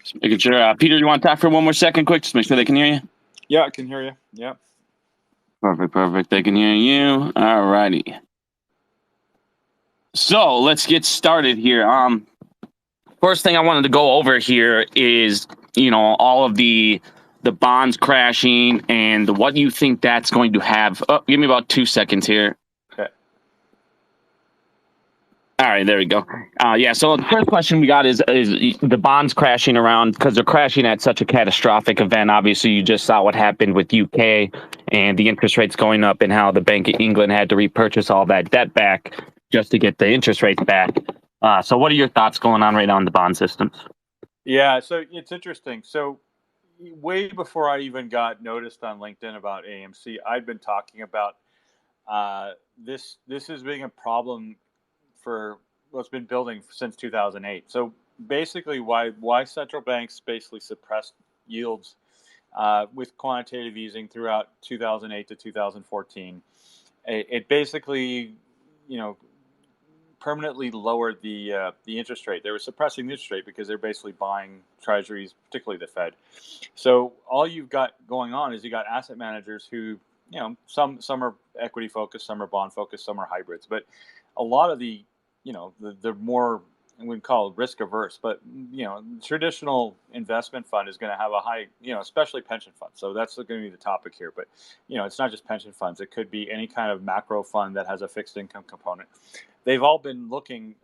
Just making sure. Peter, you want to talk for one more second quick? Just make sure they can hear you. Yeah, I can hear you. Yeah. Perfect. They can hear you. All righty. So let's get started here. First thing I wanted to go over here is, all of the bonds crashing and what you think that's going to have. Oh, give me about 2 seconds here. Okay. All right, there we go. Yeah, so the first question we got is the bonds crashing around because they're crashing at such a catastrophic event. Obviously, you just saw what happened with UK and the interest rates going up and how the Bank of England had to repurchase all that debt back just to get the interest rates back. So what are your thoughts going on right now in the bond systems? Yeah, so it's interesting. So way before I even got noticed on LinkedIn about AMC, I'd been talking about this as being a problem for what's been building since 2008. So basically, why central banks basically suppressed yields with quantitative easing throughout 2008 to 2014. It basically, permanently lowered the interest rate. They were suppressing the interest rate because they're basically buying treasuries, particularly the Fed. So all you've got going on is you got asset managers who, some are equity focused, some are bond focused, some are hybrids, but a lot of the more, I wouldn't call it risk averse, but traditional investment fund is going to have a high, especially pension funds. So that's going to be the topic here. But it's not just pension funds; it could be any kind of macro fund that has a fixed income component. They've all been looking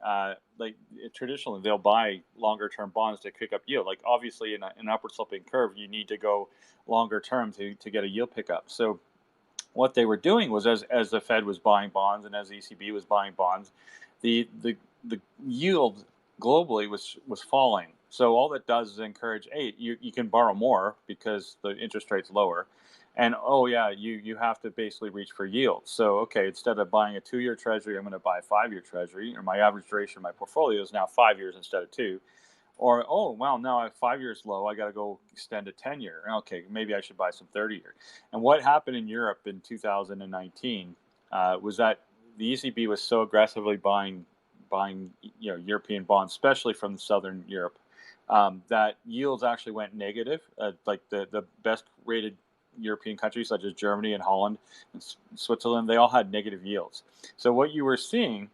like traditionally they'll buy longer term bonds to pick up yield. Like obviously in an upward sloping curve, you need to go longer term to get a yield pickup. So what they were doing was as the Fed was buying bonds and as the ECB was buying bonds, the yield globally was falling. So all that does is encourage, hey, you can borrow more because the interest rate's lower. And oh yeah, you have to basically reach for yield. So okay, instead of buying a 2-year treasury, I'm going to buy a 5-year treasury, or my average duration of my portfolio is now 5 years instead of 2. Or oh wow, now I have 5 years low, I got to go extend a 10-year. Okay, maybe I should buy some 30-year. And what happened in Europe in 2019 was that the ECB was so aggressively buying European bonds, especially from Southern Europe, that yields actually went negative. Like the best rated European countries such as Germany and Holland and Switzerland, they all had negative yields. So what you were seeing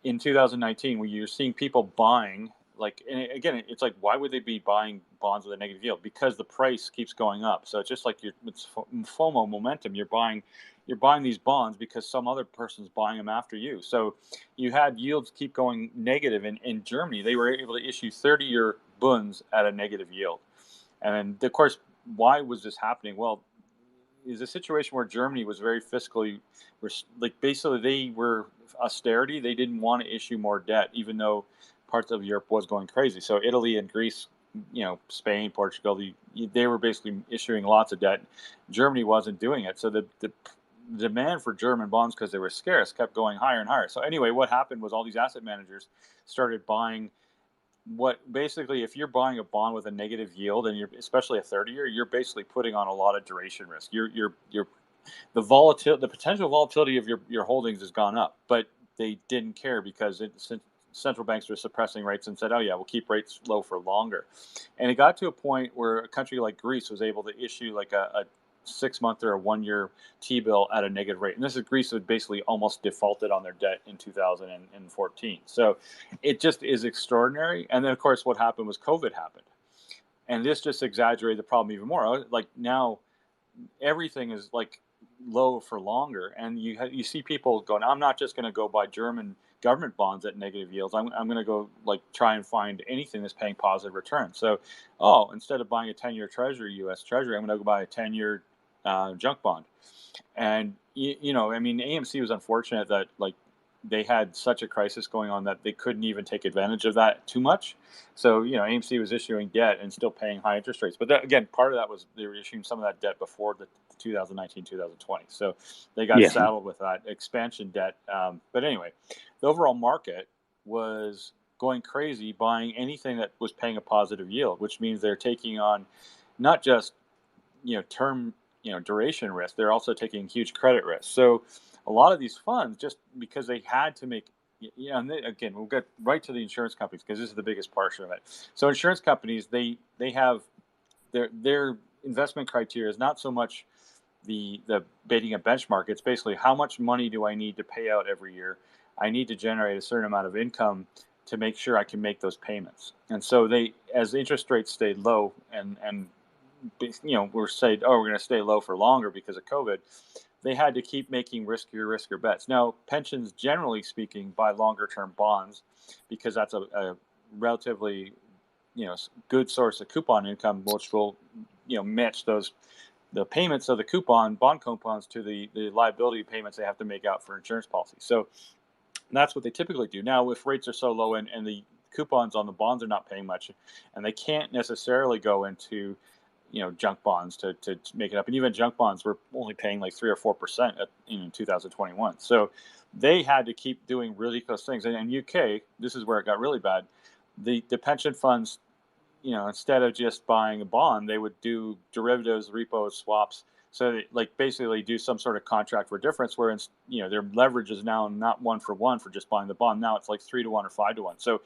in 2019, when you're seeing people buying, like, and again, it's like, why would they be buying bonds with a negative yield? Because the price keeps going up. So it's just like it's FOMO momentum. You're buying these bonds because some other person's buying them after you. So you had yields keep going negative. In Germany, they were able to issue 30-year bunds at a negative yield. And of course, why was this happening? Well, is a situation where Germany was very fiscally, like basically they were austerity. They didn't want to issue more debt, even though parts of Europe was going crazy. So Italy and Greece, Spain, Portugal, they were basically issuing lots of debt. Germany wasn't doing it. So the demand for German bonds, because they were scarce, kept going higher and higher. So anyway, what happened was all these asset managers started buying what basically, if you're buying a bond with a negative yield and you're especially a 30-year, you're basically putting on a lot of duration risk. The potential volatility of your holdings has gone up, but they didn't care because since central banks were suppressing rates and said, oh yeah, we'll keep rates low for longer. And it got to a point where a country like Greece was able to issue like a 6-month or a 1-year T-bill at a negative rate. And this is Greece had basically almost defaulted on their debt in 2014. So it just is extraordinary. And then, of course, what happened was COVID happened. And this just exaggerated the problem even more. Like now, everything is like low for longer. And you see people going, I'm not just going to go buy German government bonds at negative yields. I'm going to go like try and find anything that's paying positive returns. So, instead of buying a 10-year treasury, U.S. treasury, I'm going to go buy a 10-year junk bond. And AMC was unfortunate that like they had such a crisis going on that they couldn't even take advantage of that too much. So AMC was issuing debt and still paying high interest rates. But again, part of that was they were issuing some of that debt before the 2019-2020. So they got saddled with that expansion debt. But anyway, the overall market was going crazy buying anything that was paying a positive yield, which means they're taking on not just term duration risk, they're also taking huge credit risk. So a lot of these funds, just because they had to make yeah, and again, we'll get right to the insurance companies because this is the biggest portion of it. So insurance companies, they have their investment criteria is not so much the beating a benchmark. It's basically how much money do I need to pay out every year. I need to generate a certain amount of income to make sure I can make those payments. And so they, as interest rates stayed low, and we're saying, oh, we're going to stay low for longer because of COVID. They had to keep making riskier bets. Now, pensions, generally speaking, buy longer term bonds because that's a relatively good source of coupon income, which will match the payments of the bond coupons to the liability payments they have to make out for insurance policies. So that's what they typically do. Now, if rates are so low and the coupons on the bonds are not paying much, and they can't necessarily go into junk bonds to make it up, and even junk bonds were only paying like 3 or 4% in 2021. So they had to keep doing ridiculous things. And in UK, this is where it got really bad. The pension funds, instead of just buying a bond, they would do derivatives, repos, swaps. So they basically do some sort of contract for difference, where their leverage is now not 1-for-1 for just buying the bond. Now it's like 3-to-1 or 5-to-1. So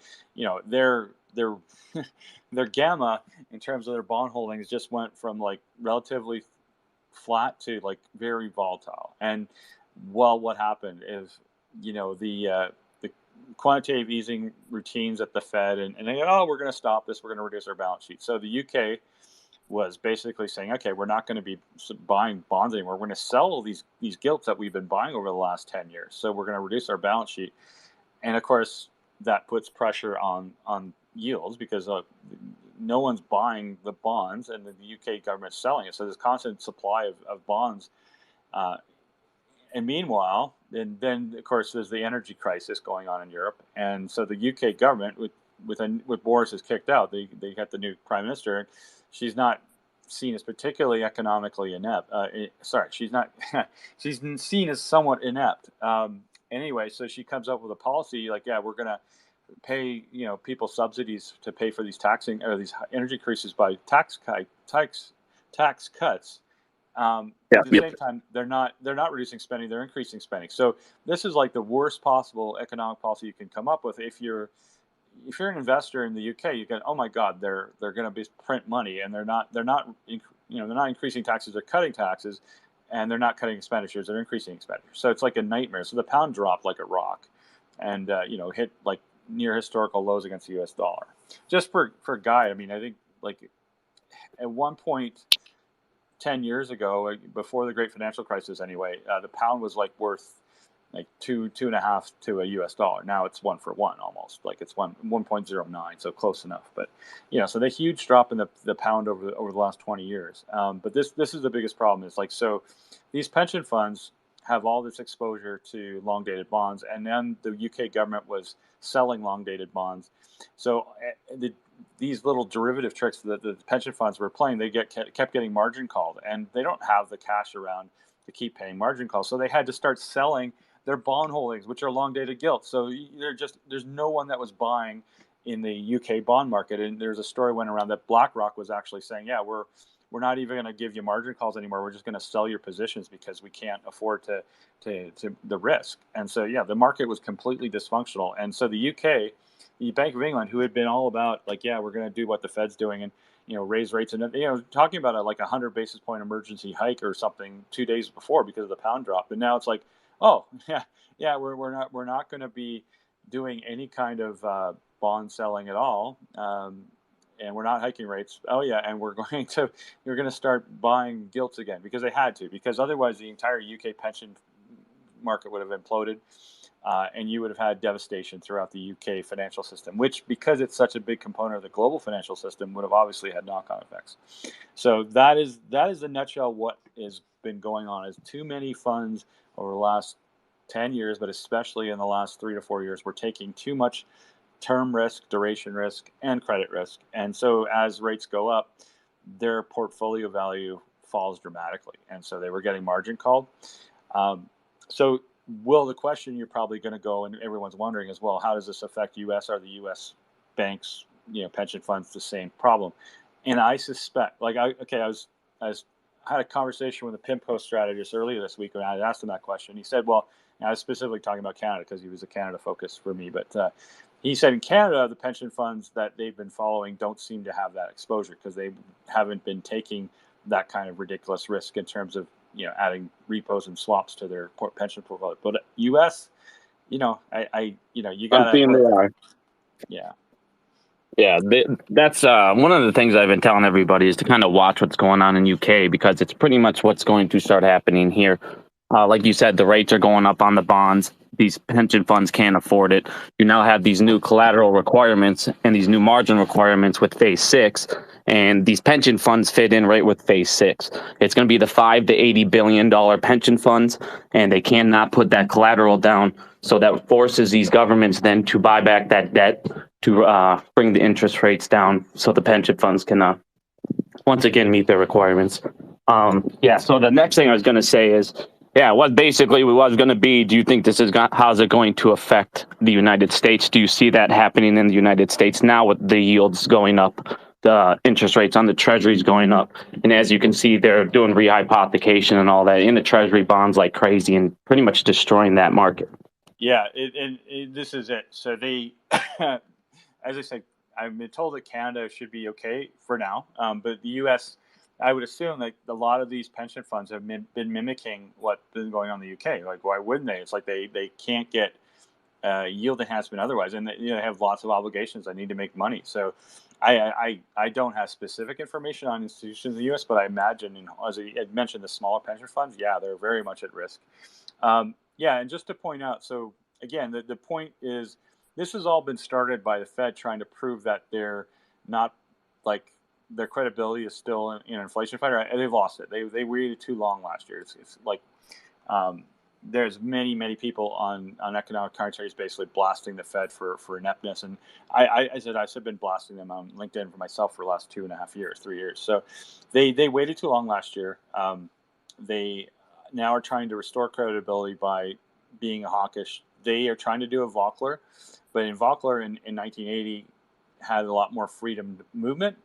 their their gamma in terms of their bond holdings just went from like relatively flat to like very volatile. And what happened is the quantitative easing routines at the Fed, and they go, oh, we're going to stop this. We're going to reduce our balance sheet. So the UK was basically saying, okay, we're not going to be buying bonds anymore. We're going to sell these gilts that we've been buying over the last 10 years. So we're going to reduce our balance sheet. And of course, that puts pressure on yields because no one's buying the bonds and the UK government's selling it. So there's constant supply of bonds. And meanwhile, and then of course there's the energy crisis going on in Europe, and so the UK government, with Boris is kicked out, they got the new prime minister, and she's not seen as particularly economically inept. She's not. She's seen as somewhat inept. Anyway, so she comes up with a policy like, yeah, we're going to pay people subsidies to pay for these these energy increases by tax cuts. At the same time, they're not reducing spending; they're increasing spending. So this is like the worst possible economic policy you can come up with. If you're an investor in the UK, you go, oh my God, they're going to be print money, and they're not increasing taxes; they're cutting taxes, and they're not cutting expenditures; they're increasing expenditures. So it's like a nightmare. So the pound dropped like a rock, and hit like near historical lows against the US dollar. Just for Guy, I mean, I think like at one point 10 years ago, before the great financial crisis anyway, the pound was like worth like 2.5 to a US dollar. Now it's 1-for-1 almost, like it's 1.09, so close enough. But so the huge drop in the pound over the last 20 years. But this is the biggest problem. Is like, so these pension funds have all this exposure to long dated bonds, and then the UK government was selling long dated bonds. So these little derivative tricks that the pension funds were playing, they kept getting margin called, and they don't have the cash around to keep paying margin calls. So they had to start selling their bond holdings, which are long dated gilts. So there's no one that was buying in the UK bond market. And there's a story went around that BlackRock was actually saying, yeah, we're not even going to give you margin calls anymore. We're just going to sell your positions because we can't afford to the risk. And so, yeah, the market was completely dysfunctional. And so the UK, the Bank of England, who had been all about like, yeah, we're going to do what the Fed's doing and raise rates, and talking about like 100 basis point emergency hike or something 2 days before because of the pound drop. And now it's like, oh yeah, we're not going to be doing any kind of bond selling at all. And we're not hiking rates. Oh yeah, and you're going to start buying gilts again because they had to, because otherwise the entire UK pension market would have imploded, and you would have had devastation throughout the UK financial system, which, because it's such a big component of the global financial system, would have obviously had knock-on effects. So that is in a nutshell what has been going on. Is too many funds over the last 10 years, but especially in the last 3 to 4 years, were taking too much term risk, duration risk, and credit risk. And so as rates go up, their portfolio value falls dramatically. And so they were getting margin called. So Will, the question you're probably going to go, and everyone's wondering as well, how does this affect U.S.? Are the U.S. banks, pension funds, the same problem? And I suspect, I had a conversation with a PIMCO strategist earlier this week, and I asked him that question. He said, well, I was specifically talking about Canada because he was a Canada focus for me, but he said in Canada, the pension funds that they've been following don't seem to have that exposure because they haven't been taking that kind of ridiculous risk in terms of, adding repos and swaps to their pension portfolio. But US, you got I'm seeing they to, are. yeah. Yeah, that's one of the things I've been telling everybody is to kind of watch what's going on in UK because it's pretty much what's going to start happening here. Like you said, the rates are going up on the bonds. These pension funds can't afford it. You now have these new collateral requirements and these new margin requirements with phase 6. And these pension funds fit in right with phase 6. It's going to be the $5 to $80 billion pension funds, and they cannot put that collateral down. So that forces these governments then to buy back that debt to bring the interest rates down so the pension funds can once again meet their requirements. So the next thing I was going to say is, what basically was going to be, do you think this is how's it going to affect the United States? Do you see that happening in the United States now with the yields going up, the interest rates on the treasuries going up? And as you can see, they're doing rehypothecation and all that in the treasury bonds like crazy and pretty much destroying that market. Yeah, this is it. So they, as I said, I've been told that Canada should be okay for now, but the U.S., I would assume that a lot of these pension funds have been mimicking what's been going on in the UK. Like, why wouldn't they? It's like they can't get yield enhancement otherwise, and they have lots of obligations. They need to make money. So I don't have specific information on institutions in the U.S., but I imagine, as I mentioned, the smaller pension funds, they're very much at risk. And just to point out, so again, the point is, this has all been started by the Fed trying to prove that they're not, like, their credibility is still in inflation fight. Right? They've lost it. They waited too long last year. It's like there's many people on economic commentaries basically blasting the Fed for ineptness, and I've been blasting them on LinkedIn for myself for the last 3 years. So they waited too long last year. They now are trying to restore credibility by being hawkish. They are trying to do a Volcker, but in Volcker in 1980 had a lot more freedom of movement.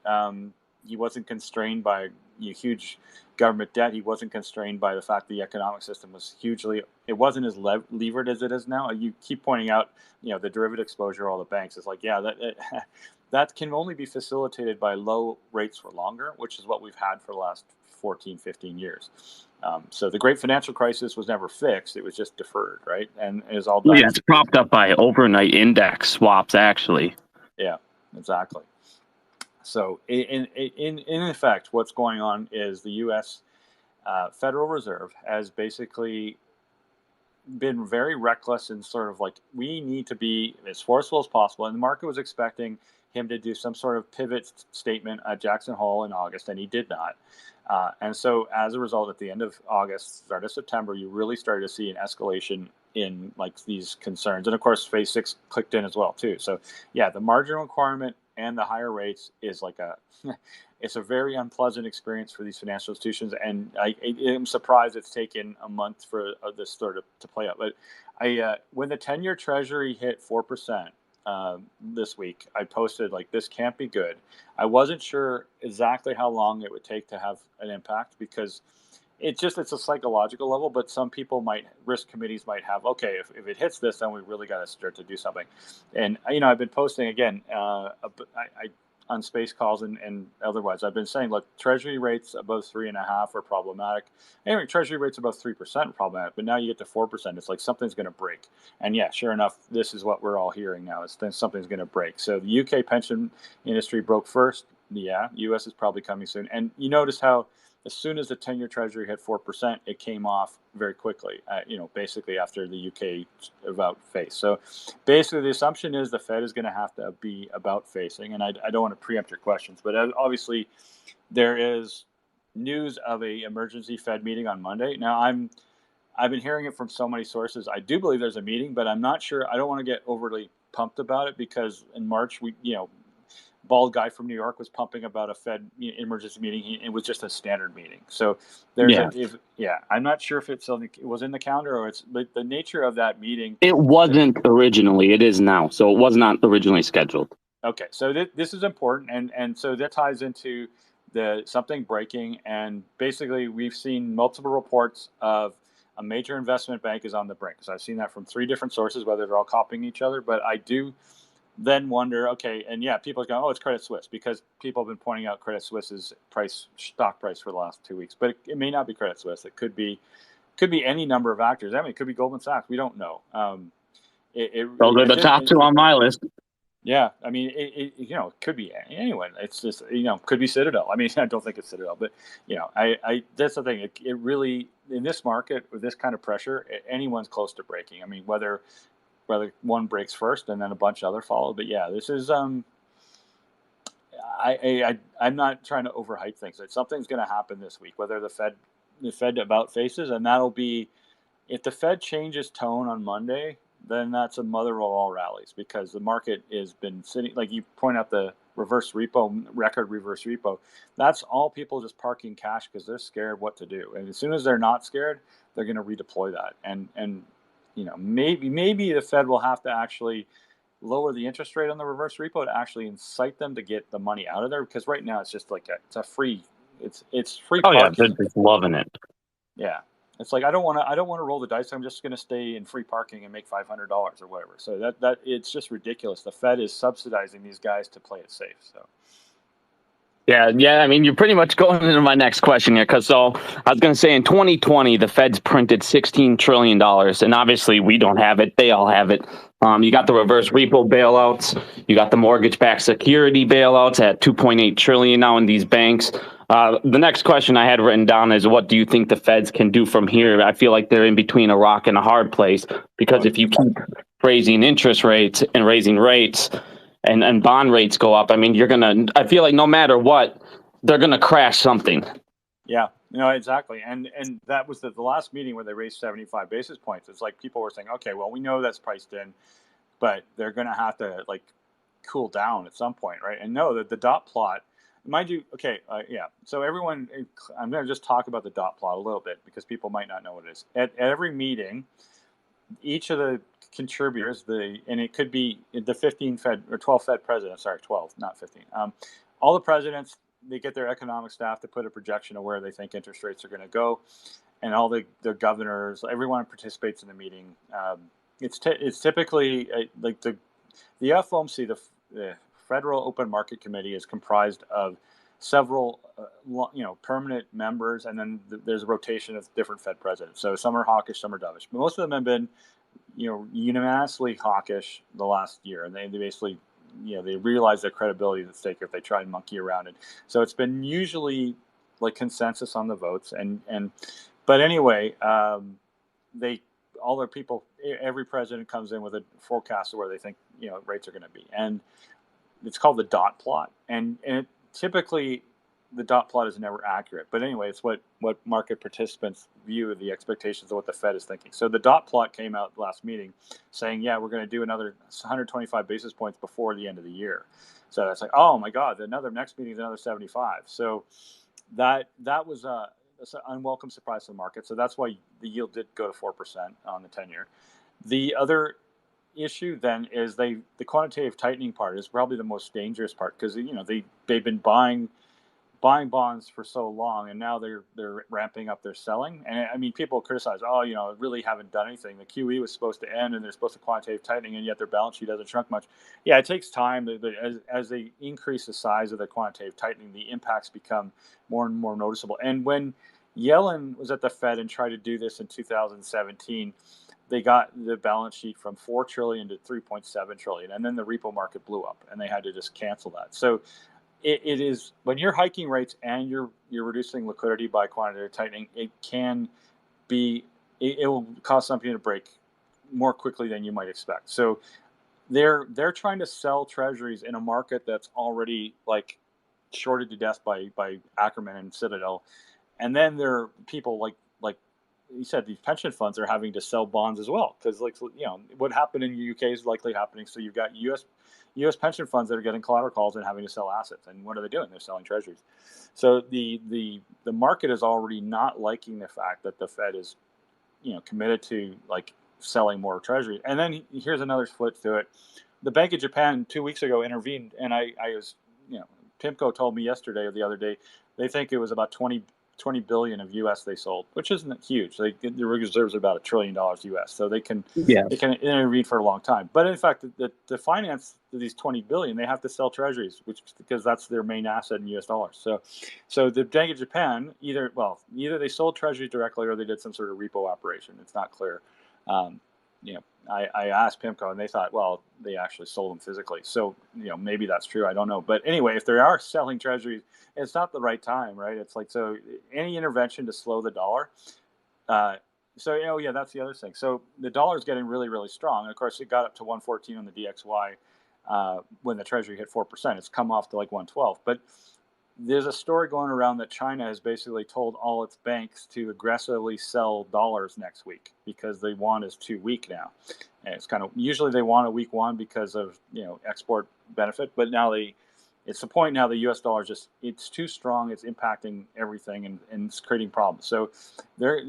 He wasn't constrained by huge government debt. He wasn't constrained by the fact the economic system was it wasn't as levered as it is now. You keep pointing out, the derivative exposure of all the banks. It's like, that can only be facilitated by low rates for longer, which is what we've had for the last 14, 15 years. So the great financial crisis was never fixed. It was just deferred, right? And it was all done. Yeah, it's propped up by overnight index swaps, actually. Yeah, exactly. So in effect, what's going on is the U.S. Federal Reserve has basically been very reckless and sort of like, we need to be as forceful as possible. And the market was expecting him to do some sort of pivot statement at Jackson Hole in August, and he did not. And so as a result, at the end of August, start of September, you really started to see an escalation in like these concerns. And of course, phase 6 clicked in as well too. So the margin requirement and the higher rates is like it's a very unpleasant experience for these financial institutions. And I'm surprised it's taken a month for this sort of to play out. But when the 10-year Treasury hit 4%, this week, I posted like, this can't be good. I wasn't sure exactly how long it would take to have an impact because it's a psychological level, but some people risk committees might have, okay, if it hits this, then we really got to start to do something. And, I've been posting again, on space calls and otherwise, I've been saying, look, Treasury rates above 3.5 are problematic. Anyway, Treasury rates above 3% are problematic, but now you get to 4%. It's like something's going to break. And sure enough, this is what we're all hearing now is something's going to break. So the UK pension industry broke first. US is probably coming soon. And you notice how as soon as the 10-year Treasury hit 4%, it came off very quickly, basically after the UK about face. So basically the assumption is the Fed is going to have to be about facing, and I don't want to preempt your questions, but obviously there is news of a emergency Fed meeting on Monday. Now I've been hearing it from so many sources. I do believe there's a meeting, but I'm not sure. I don't want to get overly pumped about it because in March bald guy from New York was pumping about a Fed emergency meeting. It was just a standard meeting. So I'm not sure if it was in the calendar or but the nature of that meeting. It wasn't originally. It is now. So it was not originally scheduled. Okay. So this is important. And so that ties into something breaking. And basically we've seen multiple reports of a major investment bank is on the brink. So I've seen that from 3 different sources, whether they're all copying each other. But I do then wonder, okay, and yeah, people are going, oh, it's Credit Suisse, because people have been pointing out Credit Suisse's stock price for the last 2 weeks. But it may not be Credit Suisse. It could be any number of actors. I mean, it could be Goldman Sachs. We don't know. Those are the top 2 on my list. Yeah, I mean, it could be anyone. It's just, could be Citadel. I mean, I don't think it's Citadel, but I that's the thing. It really, in this market with this kind of pressure, anyone's close to breaking. I mean, whether one breaks first and then a bunch of other follow. But yeah, this is I'm not trying to overhype things. Something's going to happen this week, whether the Fed about faces, and that'll be, if the Fed changes tone on Monday, then that's a mother of all rallies, because the market has been sitting, like you point out, the reverse repo. That's all people just parking cash because they're scared what to do. And as soon as they're not scared, they're going to redeploy that. And maybe the Fed will have to actually lower the interest rate on the reverse repo to actually incite them to get the money out of there, because right now it's just like it's free Oh parking. yeah, they're just loving it. Yeah. It's like, I don't want to roll the dice. I'm just going to stay in free parking and make $500 or whatever. So that it's just ridiculous. The Fed is subsidizing these guys to play it safe. So. Yeah. I mean, you're pretty much going into my next question here, because I was going to say, in 2020, the Fed's printed $16 trillion, and obviously we don't have it; they all have it. You got the reverse repo bailouts, you got the mortgage-backed security bailouts at $2.8 trillion now in these banks. The next question I had written down is, what do you think the Feds can do from here? I feel like they're in between a rock and a hard place, because if you keep raising interest rates and raising rates, and bond rates go up, I mean, I feel like no matter what, they're gonna crash something. Yeah, exactly. And that was the last meeting where they raised 75 basis points. It's like people were saying, okay, well, we know that's priced in, but they're gonna have to cool down at some point, right? And no, the dot plot, mind you, okay, yeah. So everyone, I'm going to just talk about the dot plot a little bit, because people might not know what it is. At every meeting, each of the contributors, and it could be the 15 Fed or 12 Fed presidents, sorry, 12, not 15. All the presidents, they get their economic staff to put a projection of where they think interest rates are going to go, and all the governors, everyone participates in the meeting. It's typically like the FOMC, the Federal Open Market Committee, is comprised of several, permanent members, and then there's a rotation of different Fed presidents. So some are hawkish, some are dovish. But most of them have been, unanimously hawkish the last year, and they basically, they realize their credibility is at stake if they try and monkey around it. So it's been usually like consensus on the votes, but anyway, all their people, every president comes in with a forecast of where they think rates are going to be, and it's called the dot plot. And typically the dot plot is never accurate, but anyway, it's what market participants view of the expectations of what the Fed is thinking. So the dot plot came out last meeting saying, yeah, we're going to do another 125 basis points before the end of the year. So it's like, oh my God, next meeting is another 75. So that was it's an unwelcome surprise to the market. So that's why the yield did go to 4% on the 10-year. The other issue then is the quantitative tightening part is probably the most dangerous part, because they've been buying bonds for so long, and now they're ramping up their selling. And I mean, people criticize, really haven't done anything. The QE was supposed to end, and they're supposed to quantitative tightening, and yet their balance sheet hasn't shrunk much. Yeah, it takes time. As they increase the size of the quantitative tightening, the impacts become more and more noticeable. And when Yellen was at the Fed and tried to do this in 2017, they got the balance sheet from 4 trillion to 3.7 trillion, and then the repo market blew up, and they had to just cancel that. So it is, when you're hiking rates and you're reducing liquidity by quantitative tightening, it will cause something to break more quickly than you might expect. So they're trying to sell treasuries in a market that's already shorted to death by Ackerman and Citadel, and then there are people like you said, these pension funds are having to sell bonds as well, because what happened in the UK is likely happening. So you've got U.S. pension funds that are getting collateral calls and having to sell assets. And what are they doing? They're selling treasuries. So the market is already not liking the fact that the Fed is committed to selling more treasuries. And then here's another flip to it. The Bank of Japan 2 weeks ago intervened, and I was PIMCO told me yesterday or the other day they think it was about 20 20 billion of US they sold, which isn't huge. The reserves are about $1 trillion US, so they can intervene for a long time. But in fact, the finance these 20 billion, they have to sell treasuries, because that's their main asset in US dollars. So the Bank of Japan either they sold treasuries directly or they did some sort of repo operation. It's not clear. I asked PIMCO and they thought, well, they actually sold them physically. So, maybe that's true. I don't know. But anyway, if they are selling treasuries, it's not the right time, right? It's like, so any intervention to slow the dollar. That's the other thing. So the dollar is getting really, really strong. And of course, it got up to 114 on the DXY when the treasury hit 4%. It's come off to like 112. But there's a story going around that China has basically told all its banks to aggressively sell dollars next week because the yuan is too weak now. And it's usually they want a weak yuan because of export benefit, but now it's the point now the U.S. dollar it's too strong. It's impacting everything and it's creating problems. So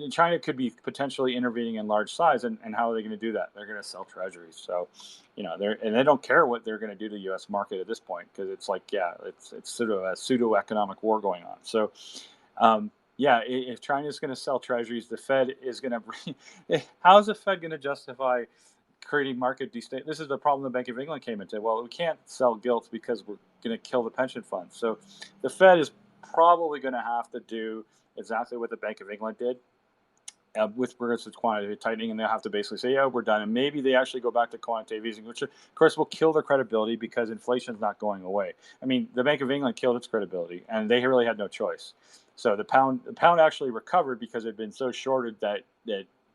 China could be potentially intervening in large size, and how are they going to do that? They're going to sell treasuries. So they don't care what they're going to do to the U.S. market at this point, because it's like, it's sort of a pseudo economic war going on. So if China's going to sell treasuries, the Fed is going to. How is the Fed going to justify creating market destability? This is the problem the Bank of England came into. Well, we can't sell gilts because we're going to kill the pension funds. So the Fed is probably going to have to do exactly what the Bank of England did with regards to quantitative tightening, and they'll have to basically say, yeah, we're done. And maybe they actually go back to quantitative easing, which of course will kill their credibility because inflation is not going away. I mean, the Bank of England killed its credibility, and they really had no choice. So the pound actually recovered because it had been so shorted that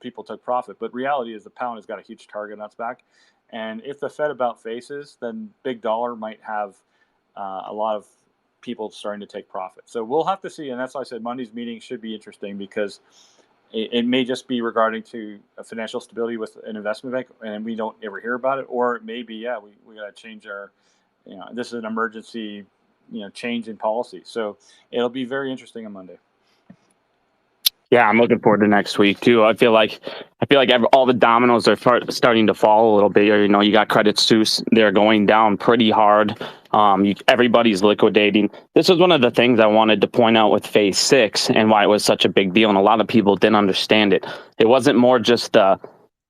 people took profit. But reality is the pound has got a huge target on its back. And if the Fed about faces, then big dollar might have a lot of people starting to take profit. So we'll have to see. And that's why I said Monday's meeting should be interesting, because it may just be regarding to financial stability with an investment bank, and we don't ever hear about it. Or it may be, we got to change our, this is an emergency, change in policy. So it'll be very interesting on Monday. Yeah, I'm looking forward to next week too. I feel like all the dominoes are starting to fall a little bit. You got Credit Suisse; they're going down pretty hard. Everybody's liquidating. This was one of the things I wanted to point out with Phase 6 and why it was such a big deal, and a lot of people didn't understand it. It wasn't more just the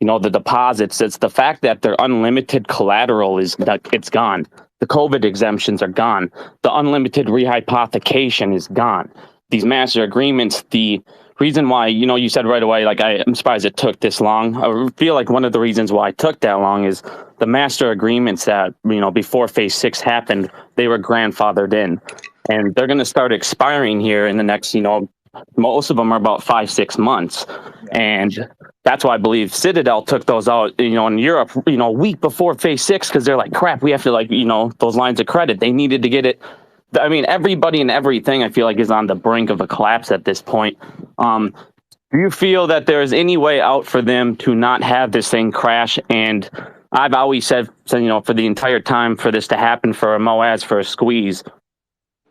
deposits. It's the fact that their unlimited collateral it's gone. The COVID exemptions are gone. The unlimited rehypothecation is gone. These master agreements, the reason why, you said right away, like, I'm surprised it took this long. I feel like one of the reasons why it took that long is the master agreements that, before Phase 6 happened, they were grandfathered in. And they're going to start expiring here in the next, most of them are about 5-6 months. Yeah. And that's why I believe Citadel took those out, in Europe, a week before Phase 6, because they're like, crap, we have to, those lines of credit. They needed to get it. I mean, everybody and everything, I feel like, is on the brink of a collapse at this point. Do you feel that there is any way out for them to not have this thing crash? And I've always said, for the entire time for this to happen, for a moass, for a squeeze,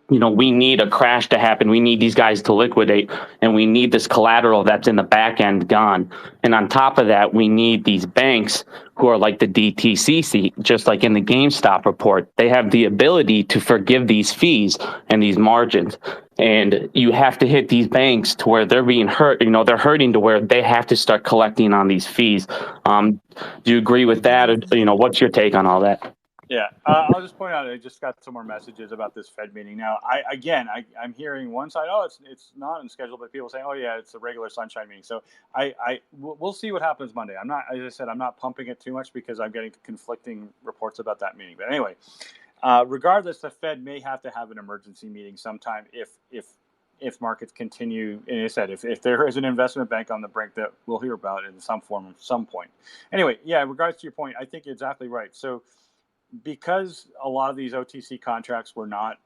we need a crash to happen. We need these guys to liquidate, and we need this collateral that's in the back end gone. And on top of that, we need these banks who are like the DTCC, just like in the GameStop report. They have the ability to forgive these fees and these margins. And you have to hit these banks to where they're being hurt. They're hurting to where they have to start collecting on these fees. Do you agree with that? Or, what's your take on all that? Yeah, I'll just point out, I just got some more messages about this Fed meeting. Now, I'm hearing one side, it's not on schedule, but people saying, oh yeah, it's a regular sunshine meeting. So we'll see what happens Monday. I'm not, as I said, I'm not pumping it too much because I'm getting conflicting reports about that meeting. But anyway, regardless, the Fed may have to have an emergency meeting sometime if markets continue. And as I said, if there is an investment bank on the brink, that we'll hear about it in some form at some point. Anyway, yeah, in regards to your point, I think you're exactly right. So because a lot of these OTC contracts were not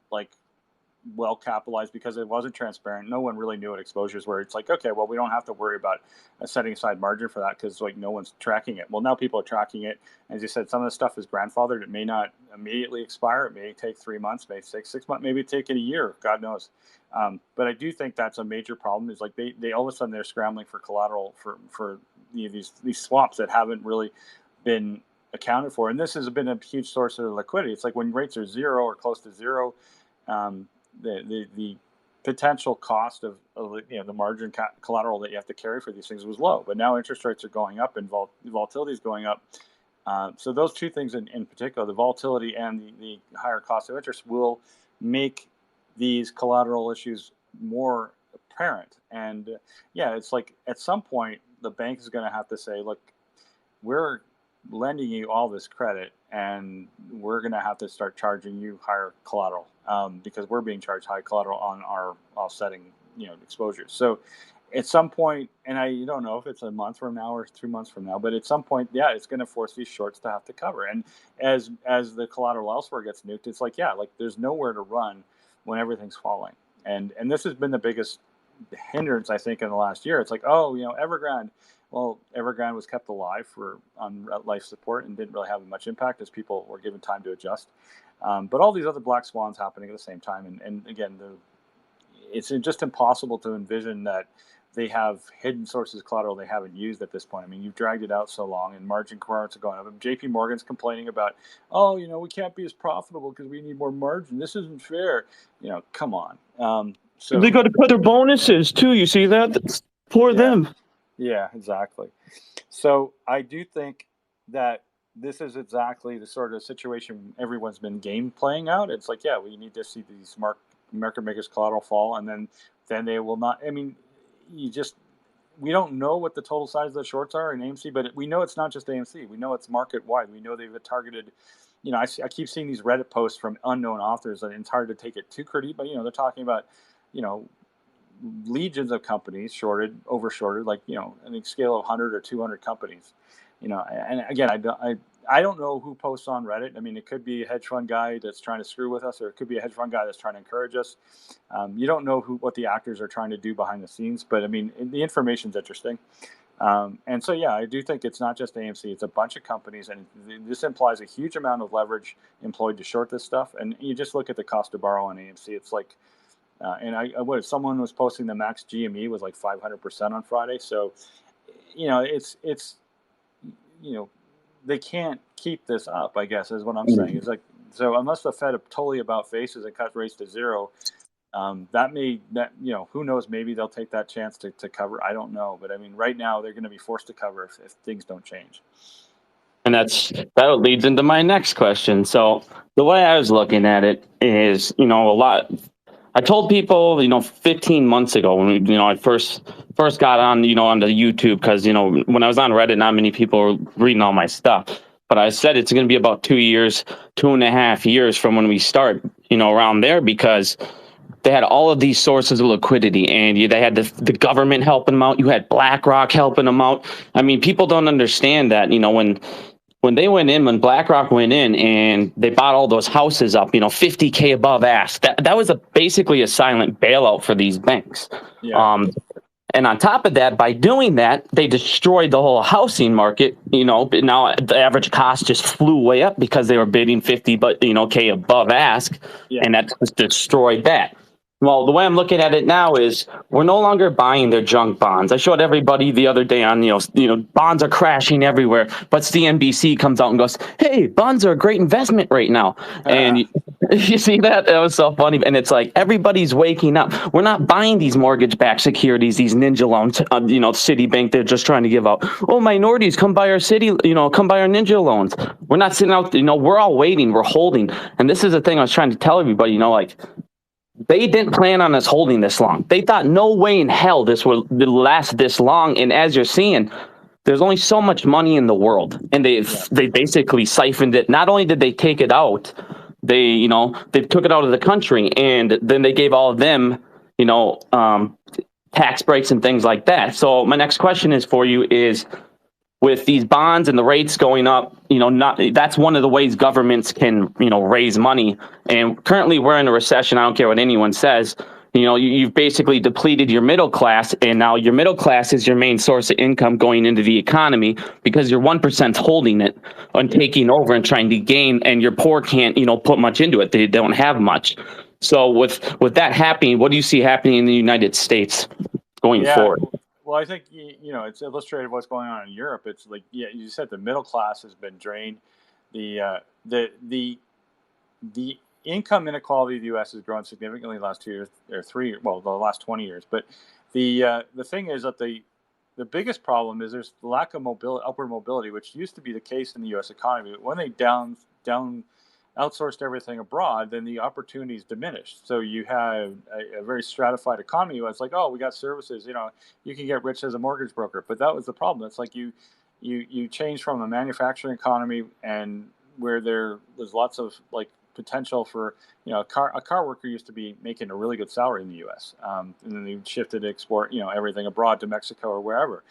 well capitalized, because it wasn't transparent, no one really knew what exposures were. It's like, okay, well, we don't have to worry about setting aside margin for that because no one's tracking it. Well, now people are tracking it. As you said, some of the stuff is grandfathered. It may not immediately expire. It may take 3 months, may take 6 months, maybe take it a year. God knows. But I do think that's a major problem. Is they all of a sudden they're scrambling for collateral for these swaps that haven't really been accounted for, and this has been a huge source of liquidity. It's like when rates are zero or close to zero, the potential cost of the margin collateral that you have to carry for these things was low. But now interest rates are going up and volatility is going up. So those two things in particular, the volatility and the higher cost of interest, will make these collateral issues more apparent. And it's like at some point the bank is going to have to say, look, we're lending you all this credit and we're going to have to start charging you higher collateral because we're being charged high collateral on our offsetting exposures. So at some point, and you don't know if it's a month from now or 2 months from now, but at some point, it's going to force these shorts to have to cover. And as the collateral elsewhere gets nuked, it's like there's nowhere to run when everything's falling. And this has been the biggest hindrance, I think, in the last year. It's like, Evergrande. Well, Evergrande was kept alive on life support and didn't really have much impact as people were given time to adjust. But all these other black swans happening at the same time, and again, it's just impossible to envision that they have hidden sources of collateral they haven't used at this point. I mean, you've dragged it out so long, and margin requirements are going up. And JP Morgan's complaining about, we can't be as profitable because we need more margin. This isn't fair. Come on. So they got to cut their bonuses too. You see that? That's for them. Yeah, exactly. So I do think that this is exactly the sort of situation everyone's been game playing out. It's like, we need to see these market makers collateral fall, and then they will not. I mean, we don't know what the total size of the shorts are in AMC, but we know it's not just AMC. We know it's market wide. We know they've targeted. I keep seeing these Reddit posts from unknown authors, and it's hard to take it too credit, but they're talking about legions of companies over shorted, like a scale of 100 or 200 companies. And again, I don't know who posts on Reddit. I mean, it could be a hedge fund guy that's trying to screw with us, or it could be a hedge fund guy that's trying to encourage us. You don't know what the actors are trying to do behind the scenes, but I mean, the information's interesting. And so, I do think it's not just AMC; it's a bunch of companies, and this implies a huge amount of leverage employed to short this stuff. And you just look at the cost to borrow on AMC; it's like. And someone was posting the max GME was like 500% on Friday. So, it's they can't keep this up, I guess, is what I'm saying. It's like, so unless the Fed totally about faces and cut rates to zero, who knows, maybe they'll take that chance to cover. I don't know. But I mean, right now they're going to be forced to cover if things don't change. And that leads into my next question. So the way I was looking at it is, I told people, 15 months ago when I first got on, onto YouTube, because when I was on Reddit, not many people were reading all my stuff. But I said it's going to be about 2 years, 2.5 years from when we start, around there, because they had all of these sources of liquidity, and they had the government helping them out. You had BlackRock helping them out. I mean, people don't understand that, when BlackRock went in and they bought all those houses up, $50K above ask, that was basically a silent bailout for these banks. Yeah. And on top of that, by doing that, they destroyed the whole housing market. Now the average cost just flew way up because they were bidding 50K above ask, and that just destroyed that. Well, the way I'm looking at it now is we're no longer buying their junk bonds. I showed everybody the other day on, bonds are crashing everywhere, but CNBC comes out and goes, hey, bonds are a great investment right now. And you see that? That was so funny. And it's like, everybody's waking up. We're not buying these mortgage-backed securities, these ninja loans, Citibank, they're just trying to give out. Oh, minorities, come buy our come buy our ninja loans. We're not sitting out, we're all waiting, we're holding. And this is the thing I was trying to tell everybody, they didn't plan on us holding this long. They thought no way in hell this would last this long. And as you're seeing, there's only so much money in the world, and they basically siphoned it. Not only did they take it out, they took it out of the country, and then they gave all of them, tax breaks and things like that. So my next question is for you is, with these bonds and the rates going up, that's one of the ways governments can, raise money. And currently we're in a recession. I don't care what anyone says. You've basically depleted your middle class, and now your middle class is your main source of income going into the economy, because your 1% holding it and taking over and trying to gain, and your poor can't, put much into it. They don't have much. So with that happening, what do you see happening in the United States going forward? Well, I think, it's illustrated what's going on in Europe. It's like, you said the middle class has been drained. The income inequality in the U.S. has grown significantly in the last 2 years or 3 years, well, the last 20 years. But the thing is that the biggest problem is there's the lack of mobility, upward mobility, which used to be the case in the U.S. economy. But when they outsourced everything abroad, then the opportunities diminished. So you have a very stratified economy where it's like, oh, we got services, you can get rich as a mortgage broker. But that was the problem. It's like you change from a manufacturing economy and where there's lots of like potential for, a car worker used to be making a really good salary in the U.S. And then they shifted to export, everything abroad to Mexico or wherever.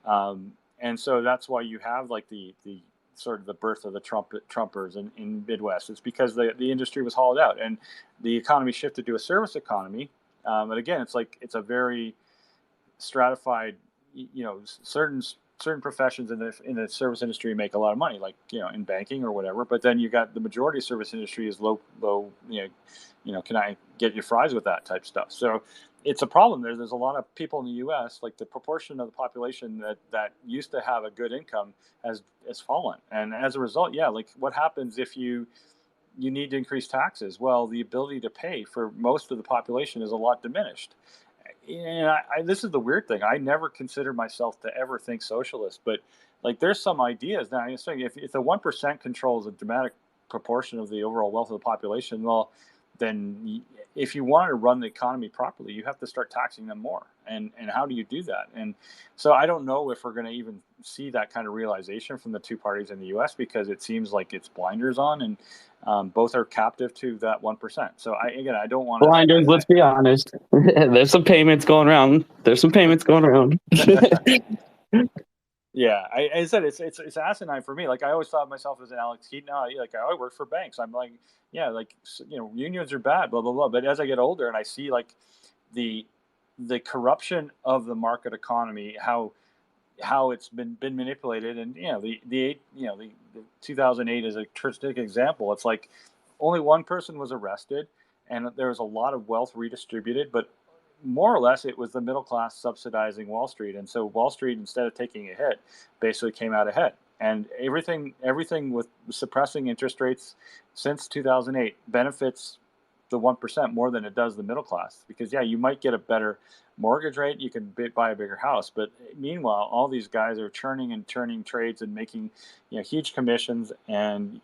And so that's why you have like the sort of the birth of the Trumpers in Midwest. It's because the industry was hollowed out and the economy shifted to a service economy. But again, it's like it's a very stratified. Certain professions in the service industry make a lot of money, like in banking or whatever. But then you got the majority of service industry is low. Can I get your fries with that type stuff? So it's a problem. There's a lot of people in the U.S. like the proportion of the population that used to have a good income has fallen, and as a result, like what happens if you need to increase taxes? Well, the ability to pay for most of the population is a lot diminished. And this is the weird thing. I never considered myself to ever think socialist, but like there's some ideas now. I'm saying if the 1% controls a dramatic proportion of the overall wealth of the population, well, then if you want to run the economy properly, you have to start taxing them more. And how do you do that? And so I don't know if we're going to even see that kind of realization from the two parties in the U.S. because it seems like it's blinders on, and both are captive to that 1%. So I don't want to blinders. Let's be honest. There's some payments going around. Yeah, I said it's asinine for me. Like I always thought of myself as an Alex Keaton. I work for banks. I'm like, unions are bad, blah blah blah. But as I get older and I see like the corruption of the market economy, how it's been manipulated, and the 2008 is a terrific example. It's like only one person was arrested, and there was a lot of wealth redistributed, but more or less it was the middle class subsidizing Wall Street, and so Wall Street, instead of taking a hit, basically came out ahead. And everything with suppressing interest rates since 2008 benefits the 1% more than it does the middle class, because you might get a better mortgage rate, you can buy a bigger house, but meanwhile all these guys are churning and turning trades and making huge commissions, and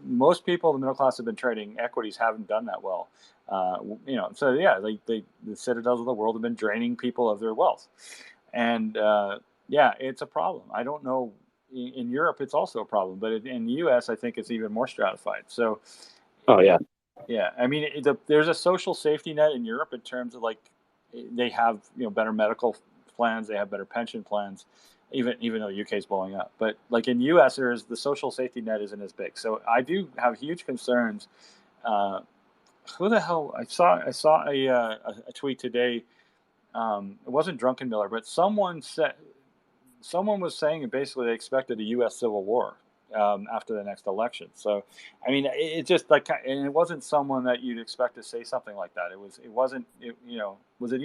most people in the middle class have been trading equities, haven't done that well. So the Citadels of the world have been draining people of their wealth, and it's a problem. I don't know, in Europe it's also a problem, but in the U.S. I think it's even more stratified. So I mean, there's a social safety net in Europe in terms of like they have better medical plans, they have better pension plans, even though the UK is blowing up. But like in the U.S. the social safety net isn't as big. So I do have huge concerns. Who the hell? I saw a tweet today. It wasn't Drunken Miller, but someone was saying basically they expected a U.S. civil war after the next election. So, I mean, it just like, and it wasn't someone that you'd expect to say something like that. Was it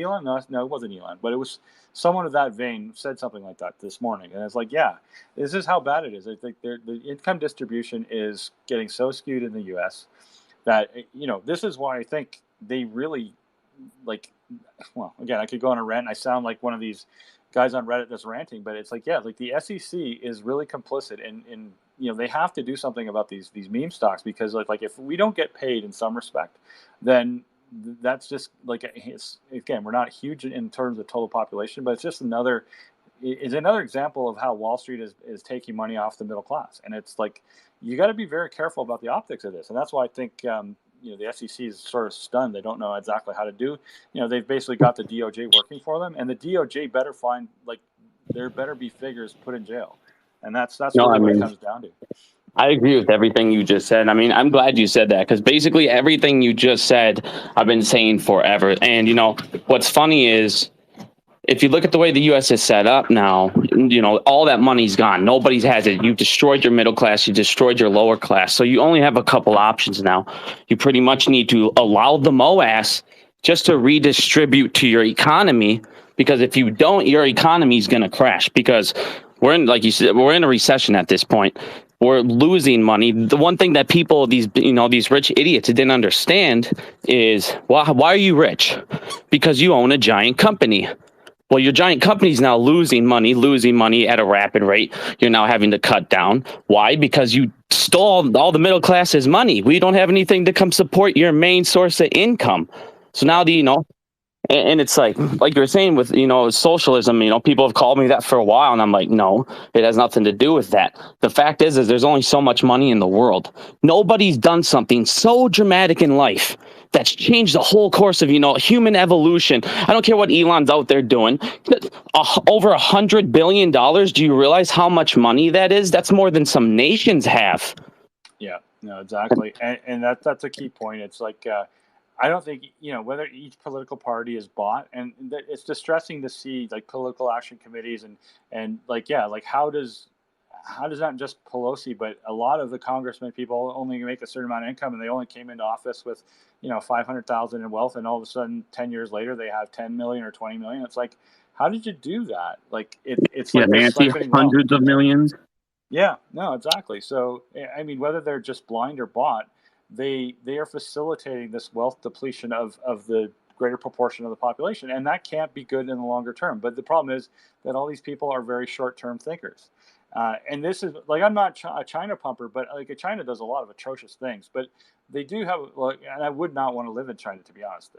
Elon? No, it wasn't Elon, but it was someone of that vein said something like that this morning. And it's like, this is how bad it is. I think the income distribution is getting so skewed in the U.S. that, this is why I think they really well, again, I could go on a rant. And I sound like one of these guys on Reddit that's ranting, but it's like, the SEC is really complicit in they have to do something about these meme stocks, because like if we don't get paid in some respect, then that's just like, again, we're not huge in terms of total population, but it's just another example of how Wall Street is taking money off the middle class. And it's like, you got to be very careful about the optics of this. And that's why I think, the SEC is sort of stunned. They don't know exactly how to do. They've basically got the DOJ working for them, and the DOJ better find, like, there better be figures put in jail. And that's what it comes down to. I agree with everything you just said. I mean, I'm glad you said that, because basically everything you just said, I've been saying forever. And, what's funny is, if you look at the way the U.S. is set up now, all that money's gone. Nobody has it. You've destroyed your middle class. You destroyed your lower class. So you only have a couple options now. You pretty much need to allow the moass just to redistribute to your economy, because if you don't, your economy is going to crash, because we're in, like you said, we're in a recession at this point. were losing money. The one thing that people, these rich idiots didn't understand is, well, why are you rich? Because you own a giant company. Well, your giant company's now losing money at a rapid rate. You're now having to cut down. Why? Because you stole all the middle class's money. We don't have anything to come support your main source of income. So now and it's like you were saying with, socialism, people have called me that for a while, and I'm like, no, it has nothing to do with that. The fact is there's only so much money in the world. Nobody's done something so dramatic in life that's changed the whole course of, human evolution. I don't care what Elon's out there doing. Over $100 billion. Do you realize how much money that is? That's more than some nations have. Yeah, no, exactly. And that's a key point. It's like, I don't think, whether each political party is bought, and it's distressing to see like political action committees and how does not just Pelosi, but a lot of the congressmen, people only make a certain amount of income, and they only came into office with, 500,000 in wealth, and all of a sudden 10 years later they have 10 million or 20 million. It's like, how did you do that? Like it's like Nancy, hundreds of millions. Yeah, no, exactly. So I mean, whether they're just blind or bought, they are facilitating this wealth depletion of the greater proportion of the population, and that can't be good in the longer term. But the problem is that all these people are very short-term thinkers, and this is like, I'm not a China pumper, but like China does a lot of atrocious things, but they do have, and I would not want to live in China, to be honest,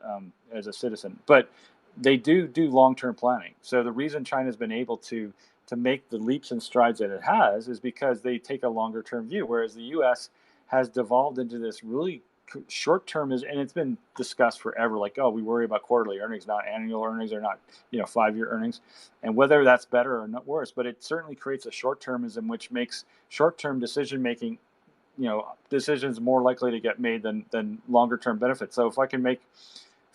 as a citizen, but they do long-term planning. So the reason China's been able to make the leaps and strides that it has is because they take a longer-term view, whereas the U.S. has devolved into this really short-term, and it's been discussed forever, like, oh, we worry about quarterly earnings, not annual earnings, or not 5-year earnings, and whether that's better or not worse, but it certainly creates a short-termism which makes short-term decision-making, decisions more likely to get made than longer-term benefits. So if I can make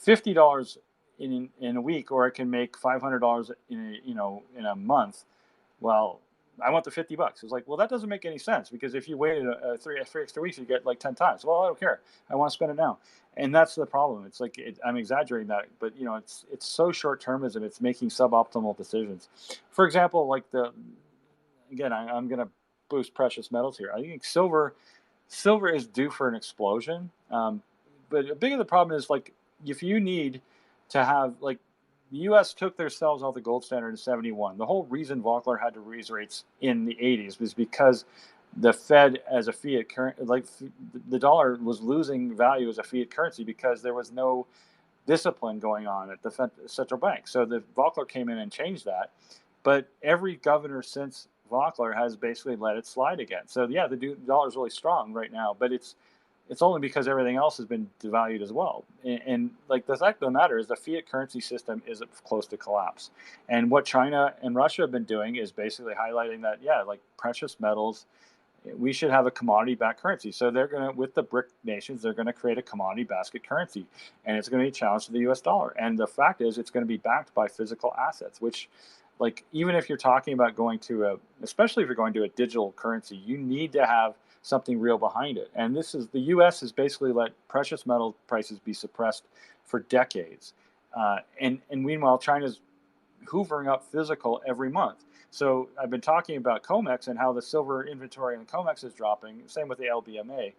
$50 in a week, or I can make $500 in a month, well, I want the $50. It's like, well, that doesn't make any sense, because if you waited three extra weeks, you get like 10 times. Well, I don't care. I want to spend it now. And that's the problem. It's like, I'm exaggerating that, but it's so short-termism. It's making suboptimal decisions. For example, like I'm going to boost precious metals here. I think silver is due for an explosion. But a big of the problem is, like, if you need to have, like, the U.S. took themselves off the gold standard in 1971. The whole reason Volcker had to raise rates in the 1980s was because the Fed, as a fiat currency, like the dollar was losing value as a fiat currency because there was no discipline going on at the central bank. So the Volcker came in and changed that. But every governor since Volcker has basically let it slide again. So yeah, the dollar is really strong right now, but it's only because everything else has been devalued as well. And like, the fact of the matter is the fiat currency system is close to collapse. And what China and Russia have been doing is basically highlighting that, yeah, like precious metals, we should have a commodity-backed currency. So they're going to, with the BRIC nations, they're going to create a commodity basket currency, and it's going to be a challenge to the U.S. dollar. And the fact is, it's going to be backed by physical assets, which, like, even if you're talking about especially if you're going to a digital currency, you need to have something real behind it. And the U.S. has basically let precious metal prices be suppressed for decades. And meanwhile, China's hoovering up physical every month. So I've been talking about COMEX and how the silver inventory in COMEX is dropping. Same with the LBMA.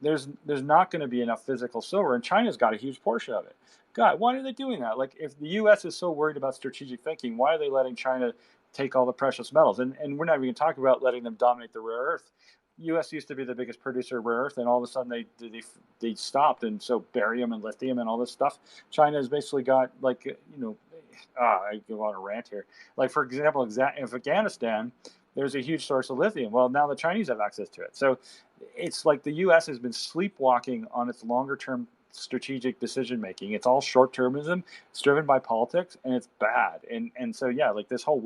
There's not going to be enough physical silver, and China's got a huge portion of it. God, why are they doing that? Like, if the U.S. is so worried about strategic thinking, why are they letting China take all the precious metals? And we're not even talking about letting them dominate the rare earth. U.S. used to be the biggest producer of rare earth, and all of a sudden they stopped, and so barium and lithium and all this stuff. China has basically got, like, I go on a rant here. Like, for example, in Afghanistan, there's a huge source of lithium. Well, now the Chinese have access to it. So it's like the U.S. has been sleepwalking on its longer-term strategic decision-making. It's all short-termism. It's driven by politics, and it's bad. And so, yeah, like this whole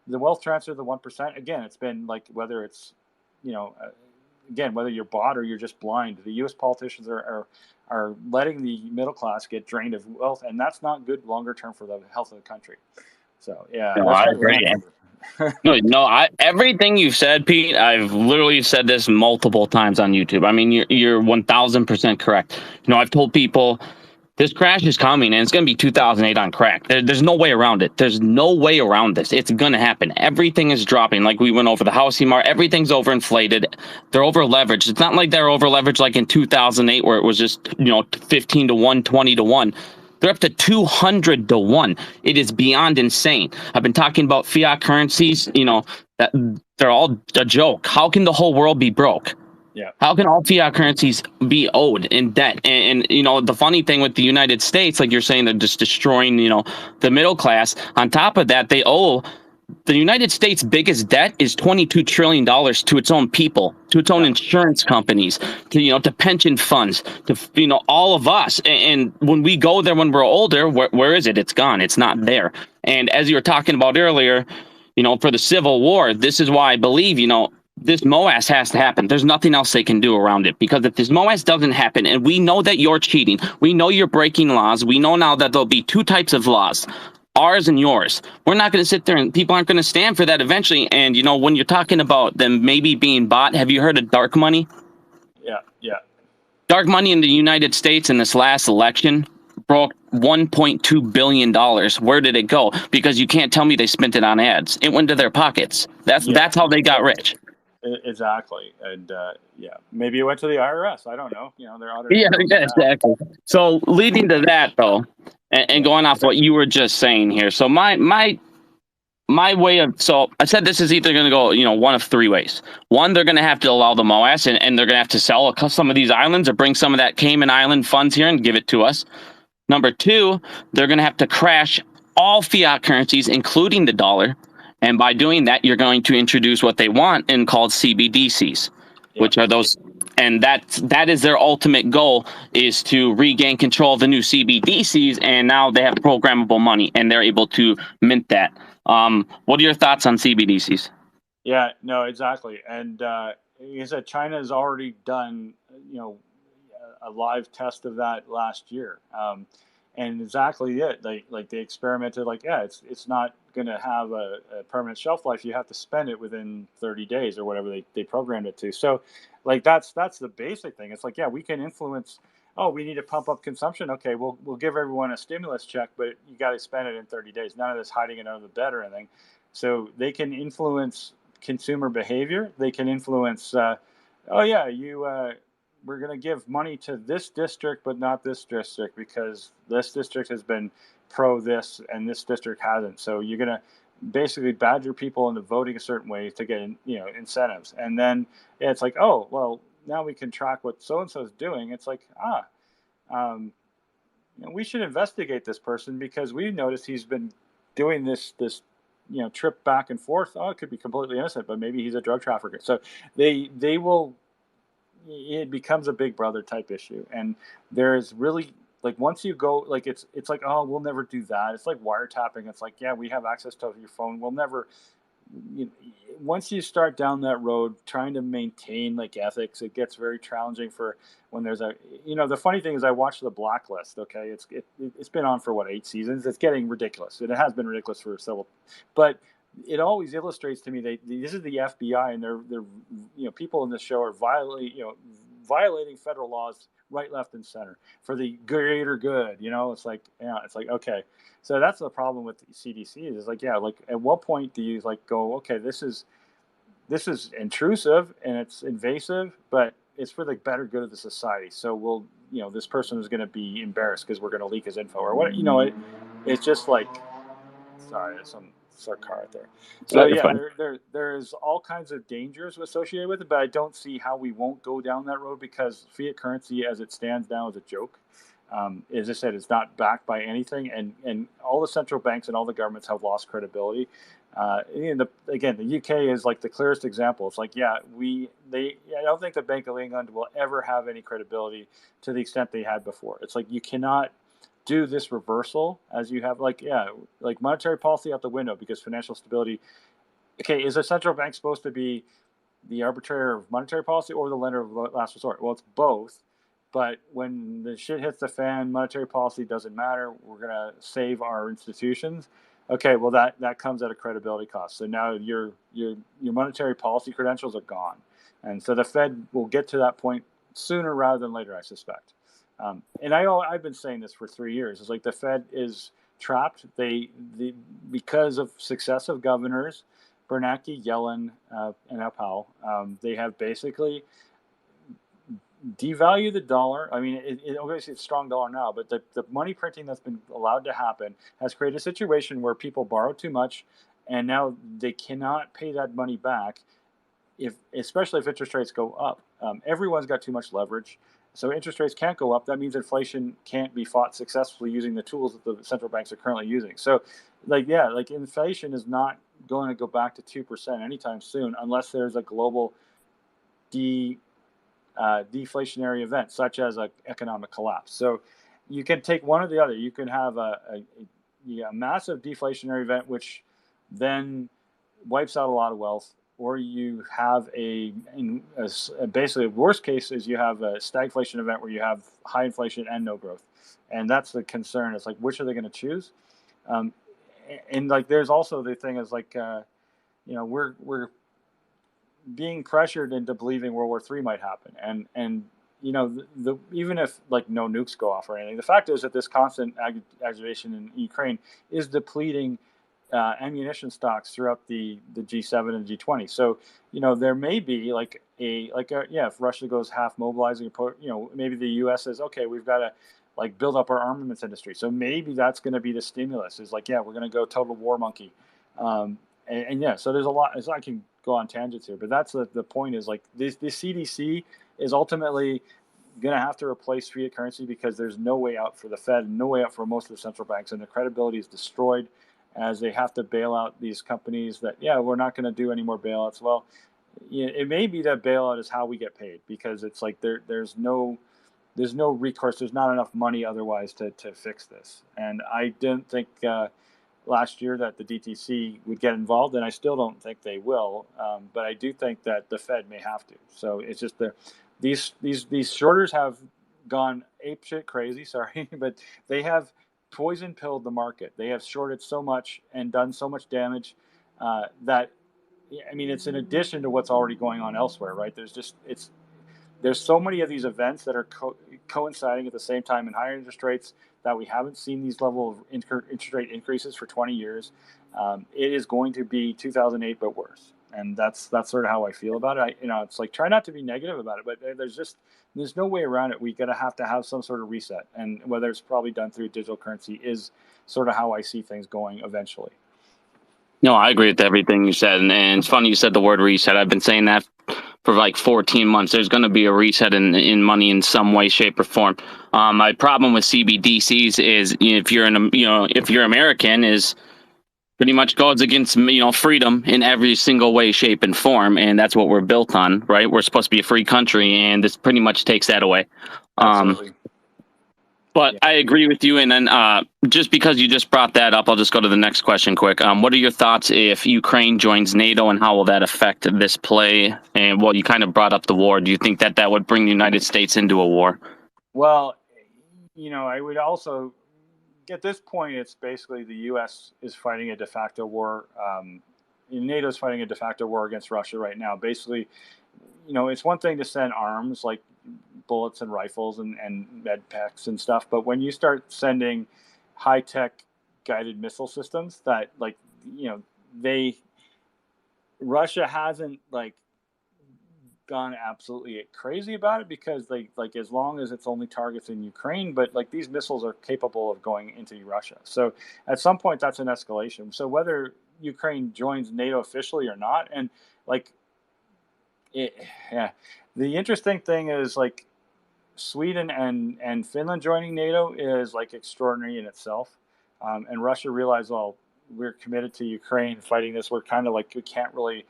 the wealth transfer, the 1%, again, it's been like, whether it's, again, whether you're bought or you're just blind, the U.S. politicians are letting the middle class get drained of wealth, and that's not good longer term for the health of the country. So yeah, no, I agree. Everything you've said, Pete, I've literally said this multiple times on YouTube. I mean, you're 1000% correct. I've told people, This crash is coming, and it's going to be 2008 on crack. There's no way around it. There's no way around this. It's going to happen. Everything is dropping. Like we went over the housing market, everything's overinflated. They're over leveraged. It's not like they're over leveraged like in 2008 where it was just 15 to 1, 20 to 1. They're up to 200 to 1. It is beyond insane. I've been talking about fiat currencies. That they're all a joke. How can the whole world be broke? Yeah. How can all fiat currencies be owed in debt? And the funny thing with the United States, like you're saying, they're just destroying, the middle class. On top of that, the United States' biggest debt is $22 trillion to its own people, to its own insurance companies, to pension funds, to, all of us. And when we go there when we're older, where is it? It's gone. It's not there. And as you were talking about earlier, for the Civil War, this is why I believe, this moass has to happen. There's nothing else they can do around it, because if this moass doesn't happen, and we know that you're cheating, we know you're breaking laws, we know now that there'll be two types of laws, ours and yours. We're not going to sit there, and people aren't going to stand for that eventually. And when you're talking about them maybe being bought, have you heard of dark money? Yeah. Dark money in the United States in this last election broke $1.2 billion. Where did it go? Because you can't tell me they spent it on ads. It went to their pockets. That's how they got rich. Exactly. And maybe it went to the IRS. I don't know. They're auditing. Yeah, exactly. So leading to that, though, and going off what you were just saying here. So my way of, so I said this is either going to go, one of three ways. One, they're going to have to allow the moass, and they're going to have to sell some of these islands or bring some of that Cayman Island funds here and give it to us. Number two, they're going to have to crash all fiat currencies, including the dollar. And by doing that, you're going to introduce what they want and called CBDCs, which are those. And that is their ultimate goal, is to regain control of the new CBDCs. And now they have programmable money, and they're able to mint that. What are your thoughts on CBDCs? Yeah, no, exactly. And like I said, China has already done, a live test of that last year. And exactly it. They experimented. It's not going to have a permanent shelf life. You have to spend it within 30 days or whatever they programmed it to. So, that's the basic thing. It's we can influence. Oh, we need to pump up consumption. Okay, we'll give everyone a stimulus check, but you got to spend it in 30 days. None of this hiding it under the bed or anything. So they can influence consumer behavior. They can influence. We're going to give money to this district, but not this district, because this district has been pro this and this district hasn't. So you're going to basically badger people into voting a certain way to get incentives. And then it's oh, well, now we can track what so-and-so is doing. It's we should investigate this person because we noticed he's been doing this trip back and forth. Oh, it could be completely innocent, but maybe he's a drug trafficker. So they will. It becomes a big brother type issue, and there's really once you go it's oh, we'll never do that. It's like wiretapping. It's we have access to your phone. We'll never. Once you start down that road, trying to maintain ethics, it gets very challenging for when there's the funny thing is I watched The Blacklist. Okay, it's been on for 8 seasons. It's getting ridiculous, and it has been ridiculous for several, but it always illustrates to me that this is the FBI, and they're people in this show are violating federal laws right, left, and center for the greater good. It's okay. So that's the problem with the CDC is at what point do you go, okay, this is intrusive and it's invasive, but it's for the better good of the society. So we'll this person is going to be embarrassed because we're going to leak his info or what it's just sorry, there's some car out there. So there's all kinds of dangers associated with it, but I don't see how we won't go down that road because fiat currency as it stands now is a joke. As I said, it's not backed by anything, and all the central banks and all the governments have lost credibility. The UK is the clearest example. It's I don't think the Bank of England will ever have any credibility to the extent they had before. It's you cannot do this reversal as you have monetary policy out the window because financial stability. Okay, is a central bank supposed to be the arbitrator of monetary policy or the lender of last resort? Well, it's both. But when the shit hits the fan, monetary policy doesn't matter. We're going to save our institutions. Okay, well, that comes at a credibility cost. So now your monetary policy credentials are gone. And so the Fed will get to that point sooner rather than later, I suspect. I've been saying this for 3 years. It's like the Fed is trapped. Because of successive governors, Bernanke, Yellen, and now Powell, they have basically devalued the dollar. I mean, obviously it's a strong dollar now, but the money printing that's been allowed to happen has created a situation where people borrow too much, and now they cannot pay that money back, especially if interest rates go up. Everyone's got too much leverage. So interest rates can't go up. That means inflation can't be fought successfully using the tools that the central banks are currently using. So, inflation is not going to go back to 2% anytime soon unless there's a global deflationary event, such as an economic collapse. So, you can take one or the other. You can have a massive deflationary event, which then wipes out a lot of wealth, or you have basically worst case is you have a stagflation event where you have high inflation and no growth, and that's the concern. It's like, which are they going to choose? And like, there's also the thing is like, we're being pressured into believing World War III might happen, and even if like no nukes go off or anything, the fact is that this constant aggravation in Ukraine is depleting ammunition stocks throughout the G7 and G20. So, there may be if Russia goes half mobilizing, maybe the U.S. says, okay, we've got to like build up our armaments industry. So maybe that's going to be the stimulus is like, we're going to go total war monkey. So there's a lot, as I can go on tangents here, but that's the point is like the CDC is ultimately going to have to replace fiat currency because there's no way out for the Fed, no way out for most of the central banks, and the credibility is destroyed as they have to bail out these companies that, we're not going to do any more bailouts. Well, it may be that bailout is how we get paid because it's like there's no recourse. There's not enough money otherwise to fix this. And I didn't think last year that the DTC would get involved, and I still don't think they will. But I do think that the Fed may have to. So it's just these shorters have gone apeshit crazy. Sorry, but they have poison pilled the market. They have shorted so much and done so much damage that, I mean, it's in addition to what's already going on elsewhere, right? There's so many of these events that are coinciding at the same time in higher interest rates that we haven't seen these level of interest rate increases for 20 years. It is going to be 2008, but worse. And that's sort of how I feel about it. It's like, try not to be negative about it, but there's no way around it. We got to have some sort of reset, and whether it's probably done through digital currency is sort of how I see things going eventually. No, I agree with everything you said, and it's funny you said the word reset. I've been saying that for like 14 months. There's going to be a reset in money in some way, shape, or form. My problem with CBDCs is if you're American, is pretty much goes against freedom in every single way, shape, and form, and that's what we're built on, right? We're supposed to be a free country, and this pretty much takes that away. Absolutely. But I agree with you, and then just because you just brought that up, I'll just go to the next question quick. What are your thoughts if Ukraine joins NATO, and how will that affect this play? And you kind of brought up the war. Do you think that would bring the United States into a war? Well, I would also, at this point, it's basically the U.S. is fighting a de facto war. NATO is fighting a de facto war against Russia right now. Basically, it's one thing to send arms like bullets and rifles and med packs and stuff, but when you start sending high-tech guided missile systems that Russia hasn't gone absolutely crazy about it because as long as it's only targets in Ukraine, but these missiles are capable of going into Russia. So at some point that's an escalation. So whether Ukraine joins NATO officially or not, and the interesting thing is Sweden and Finland joining NATO is extraordinary in itself. And Russia realized, well, we're committed to Ukraine fighting this. We're kind of we can't really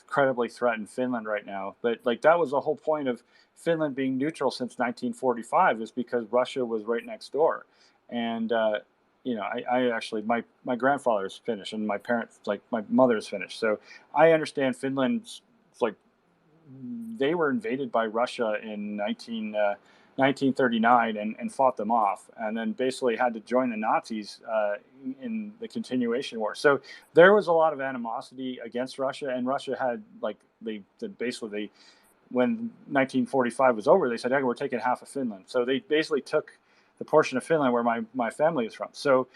credibly threaten Finland right now. But that was the whole point of Finland being neutral since 1945, is because Russia was right next door. And, I actually, my grandfather is Finnish and my parents, my mother is Finnish. So I understand Finland's they were invaded by Russia in 1939 and fought them off, and then basically had to join the Nazis in the continuation war. So there was a lot of animosity against Russia, and Russia had they when 1945 was over, they said, hey, we're taking half of Finland. So they basically took the portion of Finland where my family is from. So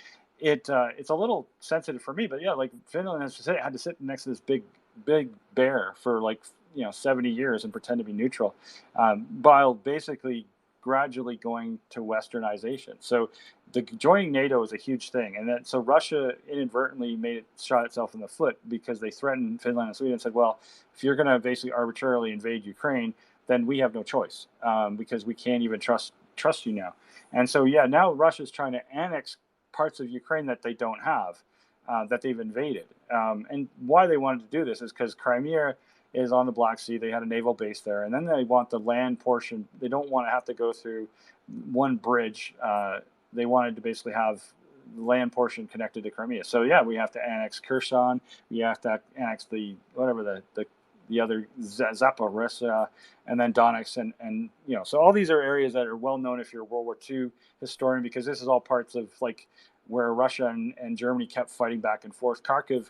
it's a little sensitive for me, but yeah, like Finland had to sit next to this big bear for like 70 years and pretend to be neutral, while basically gradually going to westernization. So the joining NATO is a huge thing, and that so Russia inadvertently shot itself in the foot because they threatened Finland and Sweden and said, well, if you're going to basically arbitrarily invade Ukraine, then we have no choice, because we can't even trust you now. And so yeah, now Russia's trying to annex parts of Ukraine that they don't have, that they've invaded. And why they wanted to do this is because Crimea is on the Black Sea. They had a naval base there, and then they want the land portion. They don't want to have to go through one bridge. They wanted to basically have the land portion connected to Crimea. So yeah, we have to annex Kherson. We have to annex the other Zaporizhzhia, and then Donetsk, and so all these are areas that are well known if you're a World War II historian, because this is all parts of like where Russia and Germany kept fighting back and forth. Kharkiv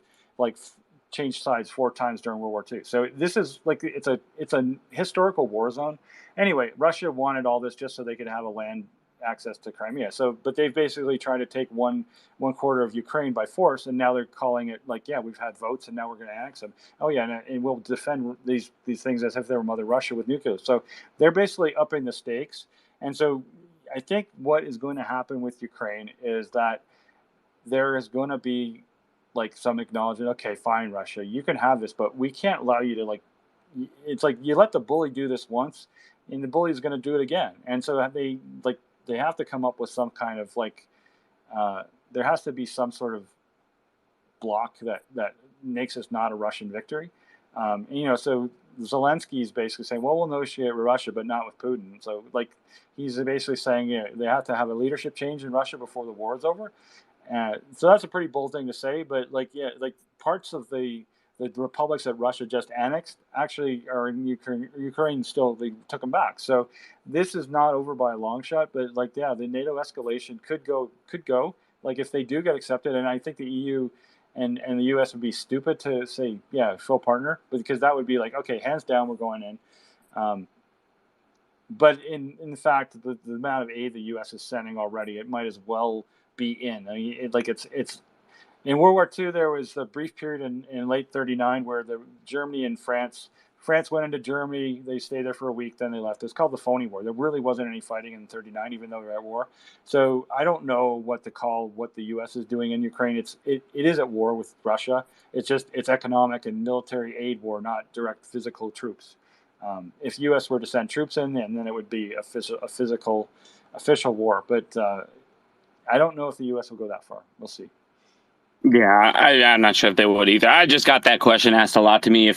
changed sides 4 times during World War II. So this is like it's a historical war zone. Anyway, Russia wanted all this just so they could have a land access to Crimea. So, but they've basically tried to take one quarter of Ukraine by force, and now they're calling it like, yeah, we've had votes, and now we're going to annex them. Oh yeah, and we'll defend these things as if they were Mother Russia with nuclear. So they're basically upping the stakes. And so I think what is going to happen with Ukraine is that there is going to be like some acknowledgement. Okay, fine, Russia, you can have this, but we can't allow you to like. It's like you let the bully do this once, and the bully is going to do it again. And so they have to come up with some kind of there has to be some sort of block that makes this not a Russian victory. So Zelensky is basically saying, well, we'll negotiate with Russia, but not with Putin. So like he's basically saying they have to have a leadership change in Russia before the war is over. So that's a pretty bold thing to say, but parts of the republics that Russia just annexed actually are in Ukraine. Ukraine still, they took them back. So this is not over by a long shot, but the NATO escalation could go like if they do get accepted. And I think the EU and the US would be stupid to say, yeah, full partner, because that would be like, okay, hands down, we're going in. But in fact, the amount of aid the US is sending already, it might as well be in. I mean, it's in World War II, there was a brief period in late 39 where Germany and France went into Germany. They stayed there for a week, then they left. It's called the Phony War. There really wasn't any fighting in 39, even though we were at war. So I don't know what to call what the U.S. is doing in Ukraine. It is at war with Russia. It's economic and military aid war, not direct physical troops. If U.S. were to send troops in, then it would be a physical official war. But I don't know if the U.S. will go that far. We'll see. Yeah, I'm not sure if they would either. I just got that question asked a lot to me.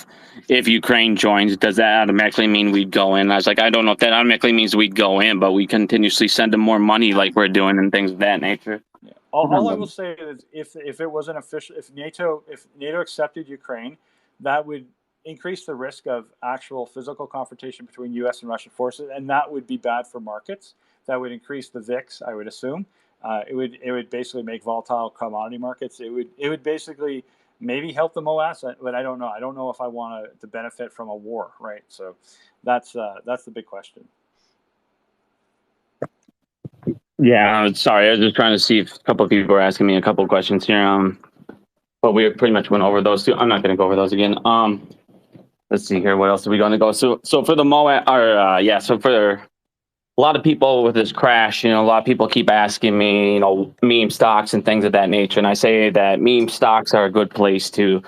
If Ukraine joins, does that automatically mean we'd go in? I was like, I don't know if that automatically means we'd go in, but we continuously send them more money like we're doing and things of that nature. Yeah. All I will say is if it was an official, if NATO accepted Ukraine, that would increase the risk of actual physical confrontation between U.S. and Russian forces, and that would be bad for markets. That would increase the VIX, I would assume. It would basically make volatile commodity markets. It would basically maybe help the moass, but I don't know. I don't know if I want to benefit from a war, right? So that's the big question. Yeah, sorry. I was just trying to see if a couple of people were asking me a couple of questions here. But we pretty much went over those two. I'm not going to go over those again. Let's see here. What else are we going to go? So for the moass, so for a lot of people with this crash, a lot of people keep asking me, meme stocks and things of that nature. And I say that meme stocks are a good place to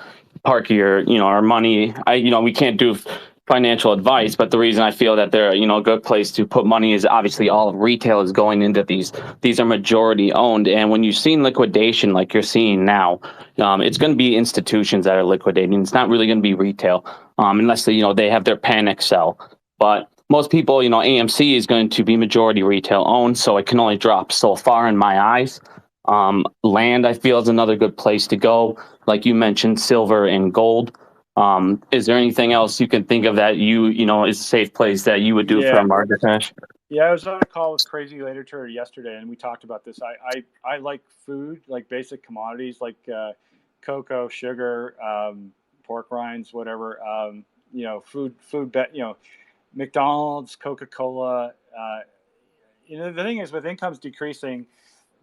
park your, our money. We can't do financial advice, but the reason I feel that they're, a good place to put money is obviously all of retail is going into these. These are majority owned. And when you've seen liquidation like you're seeing now, it's going to be institutions that are liquidating. It's not really going to be retail, unless they have their panic sell. But most people, AMC is going to be majority retail owned, so it can only drop so far in my eyes. Land, I feel, is another good place to go. Like you mentioned, silver and gold. Is there anything else you can think of that is a safe place that you would do for a market crash? Yeah, I was on a call with Crazy Literature yesterday, and we talked about this. I like food, like basic commodities, like cocoa, sugar, pork rinds, whatever. Food. McDonald's, Coca-Cola. The thing is, with incomes decreasing,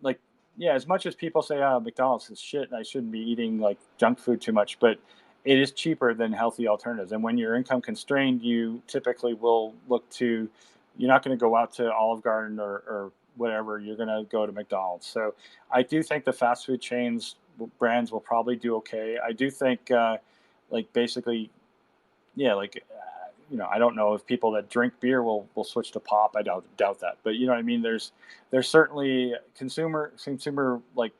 like, yeah, as much as people say, "Oh, McDonald's is shit, and I shouldn't be eating like junk food too much," but it is cheaper than healthy alternatives. And when you're income constrained, you typically will look to. You're not going to go out to Olive Garden or whatever. You're going to go to McDonald's. So I do think the fast food chains brands will probably do okay. I do think, like basically, yeah, like I don't know if people that drink beer will switch to pop. I doubt that. But you know what I mean. There's certainly consumer like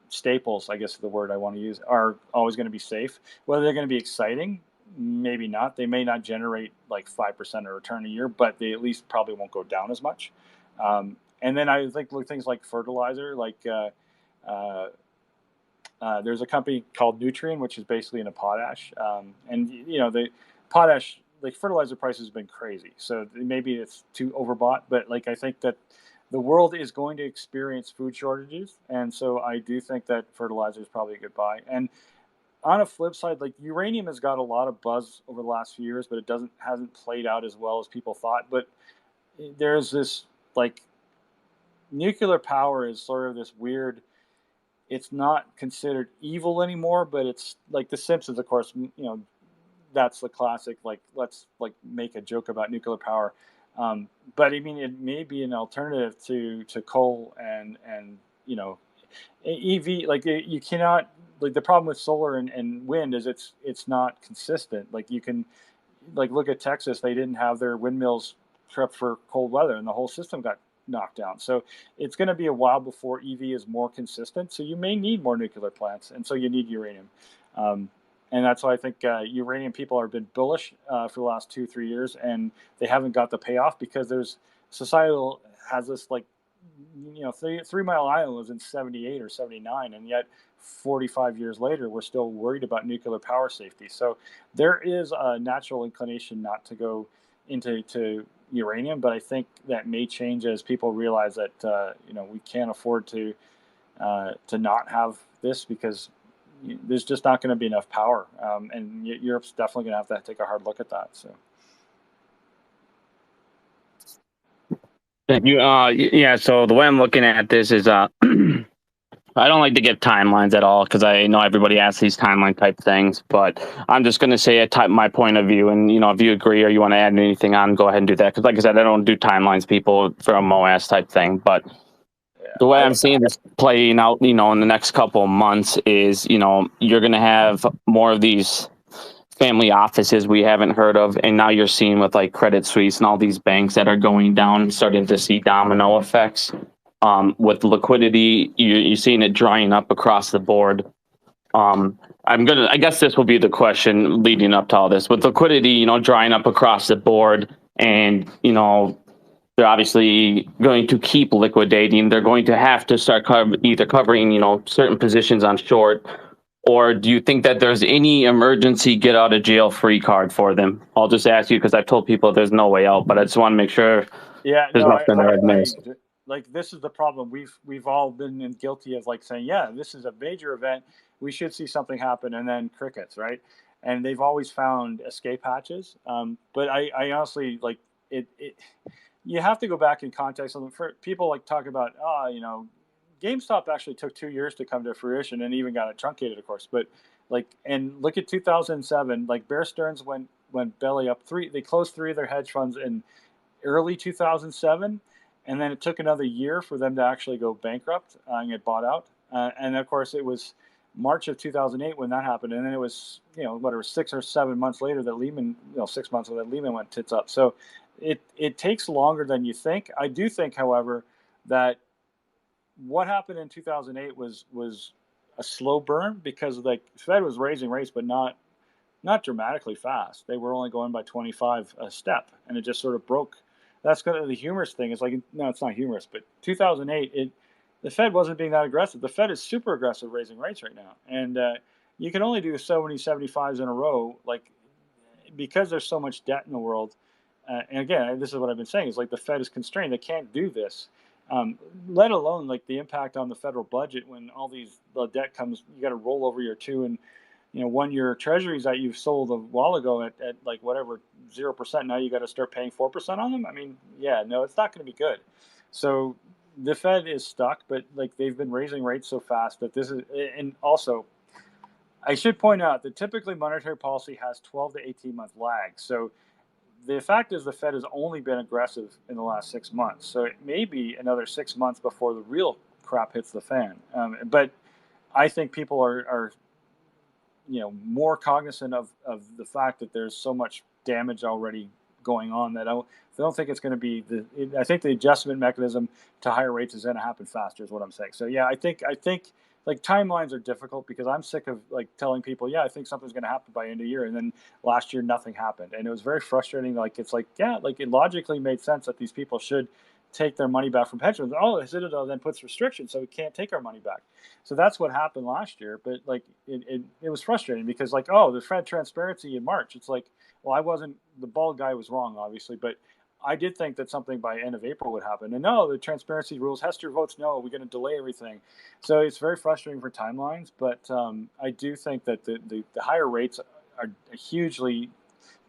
staples, I guess is the word I want to use, are always going to be safe. Whether they're going to be exciting, maybe not. They may not generate like 5% of return a year, but they at least probably won't go down as much. And then I think things like fertilizer, like there's a company called Nutrien, which is basically in a potash, and the potash, like fertilizer prices have been crazy. So maybe it's too overbought, but like I think that the world is going to experience food shortages, and so I do think that fertilizer is probably a good buy. And on a flip side, like uranium has got a lot of buzz over the last few years, but it hasn't played out as well as people thought. But there's this like nuclear power is sort of this weird. It's not considered evil anymore, but it's like The Simpsons, of course. That's the classic. Like let's like make a joke about nuclear power. But I mean, it may be an alternative to coal and EV. Like you cannot, like the problem with solar and wind is it's not consistent. Like you can like look at Texas, they didn't have their windmills prepped for cold weather, and the whole system got knocked down. So it's going to be a while before EV is more consistent. So you may need more nuclear plants, and so you need uranium. And that's why I think uranium people have been bullish for the last 2-3 years, and they haven't got the payoff because there's societal has this like 3 Mile Island was in 78 or 79, and yet 45 years later we're still worried about nuclear power safety. So there is a natural inclination not to go into uranium, but I think that may change as people realize that we can't afford to not have this because there's just not going to be enough power, and Europe's definitely going to have to take a hard look at that. So. Yeah. So the way I'm looking at this is, I don't like to give timelines at all because I know everybody asks these timeline type things. But I'm just going to say my point of view, and if you agree or you want to add anything on, go ahead and do that. Because like I said, I don't do timelines, people, for a moass type thing. But the way I'm seeing this playing out, in the next couple of months is, you're going to have more of these family offices we haven't heard of, and now you're seeing with like Credit Suisse and all these banks that are going down, starting to see domino effects. With liquidity, you're seeing it drying up across the board. I guess this will be the question leading up to all this. With liquidity, drying up across the board, and they're obviously going to keep liquidating. They're going to have to start either covering, certain positions on short, or do you think that there's any emergency get out of jail free card for them? I'll just ask you because I've told people there's no way out, but I just want to make sure there's nothing that I've missed. Like this is the problem. We've all been guilty of like saying, yeah, this is a major event. We should see something happen, and then crickets, right? And they've always found escape hatches. But I honestly like it. You have to go back in context. For people like talk about, GameStop actually took 2 years to come to fruition and even got it truncated, of course. But and look at 2007. Like Bear Stearns went belly up. They closed 3 of their hedge funds in early 2007, and then it took another year for them to actually go bankrupt and get bought out. And of course, it was March of 2008 when that happened, and then it was 6 or 7 months later that Lehman 6 months later that Lehman went tits up. So it takes longer than you think. I do think, however, that what happened in 2008 was a slow burn because the Fed was raising rates, but not dramatically fast. They were only going by 25 a step, and it just sort of broke. That's kind of the humorous thing. It's like, no, it's not humorous, but 2008, the Fed wasn't being that aggressive. The Fed is super aggressive raising rates right now, and you can only do so many 75s in a row, like because there's so much debt in the world. And again, this is what I've been saying, is like the Fed is constrained. They can't do this. Let alone like the impact on the federal budget when all the debt comes, you got to roll over your 2 and 1 year treasuries that you've sold a while ago at like whatever 0%. Now you got to start paying 4% on them. I mean, yeah, no, it's not going to be good. So the Fed is stuck, but like they've been raising rates so fast that this is, and also I should point out that typically monetary policy has 12 to 18 month lag. So the fact is the Fed has only been aggressive in the last 6 months. So it may be another 6 months before the real crap hits the fan. But I think people are more cognizant of the fact that there's so much damage already going on that I don't think it's going to be I think the adjustment mechanism to higher rates is going to happen faster is what I'm saying. So yeah, I think like timelines are difficult because I'm sick of like telling people, yeah, I think something's going to happen by end of year, and then last year nothing happened, and it was very frustrating. Like it's like, yeah, like it logically made sense that these people should take their money back from pensions. Oh, Citadel then puts restrictions, so we can't take our money back. So that's what happened last year. But like it was frustrating because like, oh, the Fed transparency in March. It's like, well, I wasn't, the bald guy was wrong, obviously, but I did think that something by end of April would happen. And no, the transparency rules, Hester votes no, we're going to delay everything. So it's very frustrating for timelines, but I do think that the higher rates are a hugely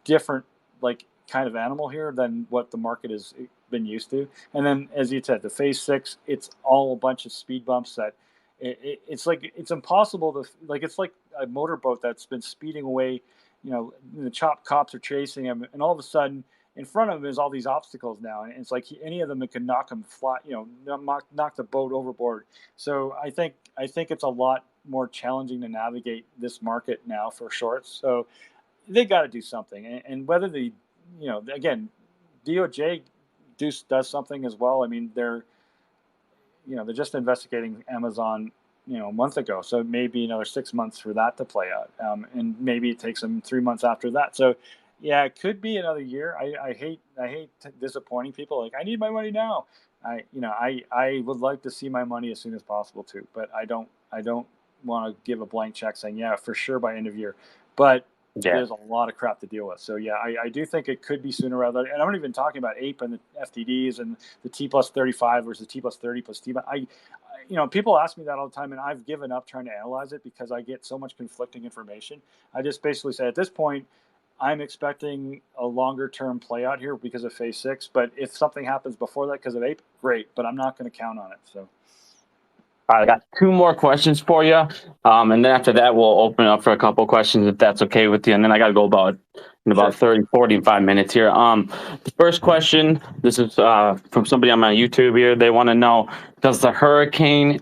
different, like, kind of animal here than what the market has been used to. And then, as you said, the phase 6, it's all a bunch of speed bumps that it's like, it's impossible to, like, it's like a motorboat that's been speeding away, the cops are chasing him, and all of a sudden, in front of him is all these obstacles now, and it's like any of them that could knock him flat, knock the boat overboard. So I think it's a lot more challenging to navigate this market now for shorts. So they got to do something, and whether again, DOJ does something as well. I mean, they're just investigating Amazon, a month ago, so it may be another 6 months for that to play out, and maybe it takes them 3 months after that. So. Yeah, it could be another year. I hate disappointing people. Like, I need my money now. I would like to see my money as soon as possible too, but I don't want to give a blank check saying, yeah, for sure by end of year. But there's a lot of crap to deal with. So yeah, I do think it could be sooner rather than, and I'm not even talking about APE and the FTDs and the T plus 35 versus T plus 30 plus T. People ask me that all the time, and I've given up trying to analyze it because I get so much conflicting information. I just basically say at this point, I'm expecting a longer term play out here because of phase 6. But if something happens before that because of APE, great. But I'm not going to count on it. So, all right, I got 2 more questions for you, and then after that we'll open up for a couple of questions if that's okay with you. And then I got to go in about 30, 45 minutes here. The first question, this is from somebody on my YouTube here. They want to know, does the hurricane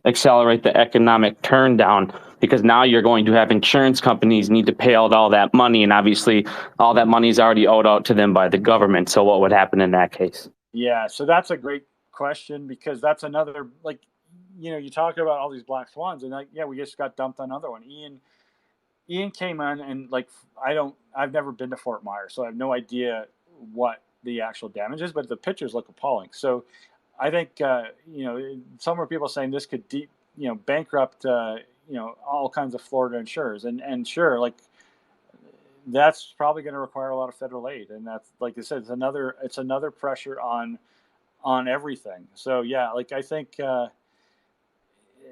accelerate the economic turn down? Because now you're going to have insurance companies need to pay out all that money, and obviously all that money is already owed out to them by the government. So what would happen in that case? Yeah, so that's a great question because that's another, like, you talk about all these black swans, and like, yeah, we just got dumped on another one. Ian came on, and like, I've never been to Fort Myers, so I have no idea what the actual damage is, but the pictures look appalling. So I think some are people saying this could bankrupt all kinds of Florida insurers, and sure, like, that's probably going to require a lot of federal aid, and that's, like I said, it's another pressure on everything. So yeah, like, I think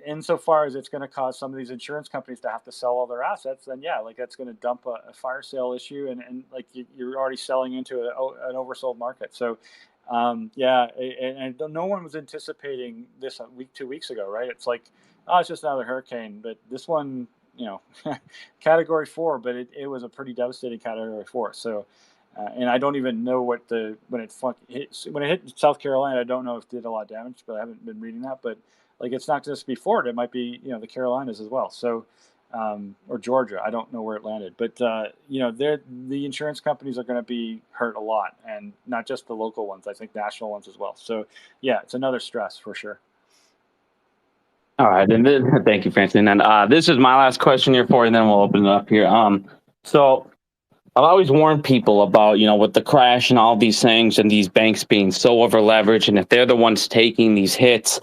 insofar as it's going to cause some of these insurance companies to have to sell all their assets, then yeah, like, that's going to dump a fire sale issue, and like, you're already selling into an oversold market. So yeah, and no one was anticipating this 2 weeks ago, right? It's like, oh, it's just another hurricane, but this one, category 4, but it was a pretty devastating category 4. So, and I don't even know when it hit South Carolina, I don't know if it did a lot of damage, but I haven't been reading that. But like, it's not just be Florida; it might be the Carolinas as well. So, or Georgia, I don't know where it landed, but the insurance companies are going to be hurt a lot, and not just the local ones. I think national ones as well. So, yeah, it's another stress for sure. All right, and then, thank you, Francis. And this is my last question here for you, and then we'll open it up here. So I've always warned people about, with the crash and all these things and these banks being so over leveraged, and if they're the ones taking these hits,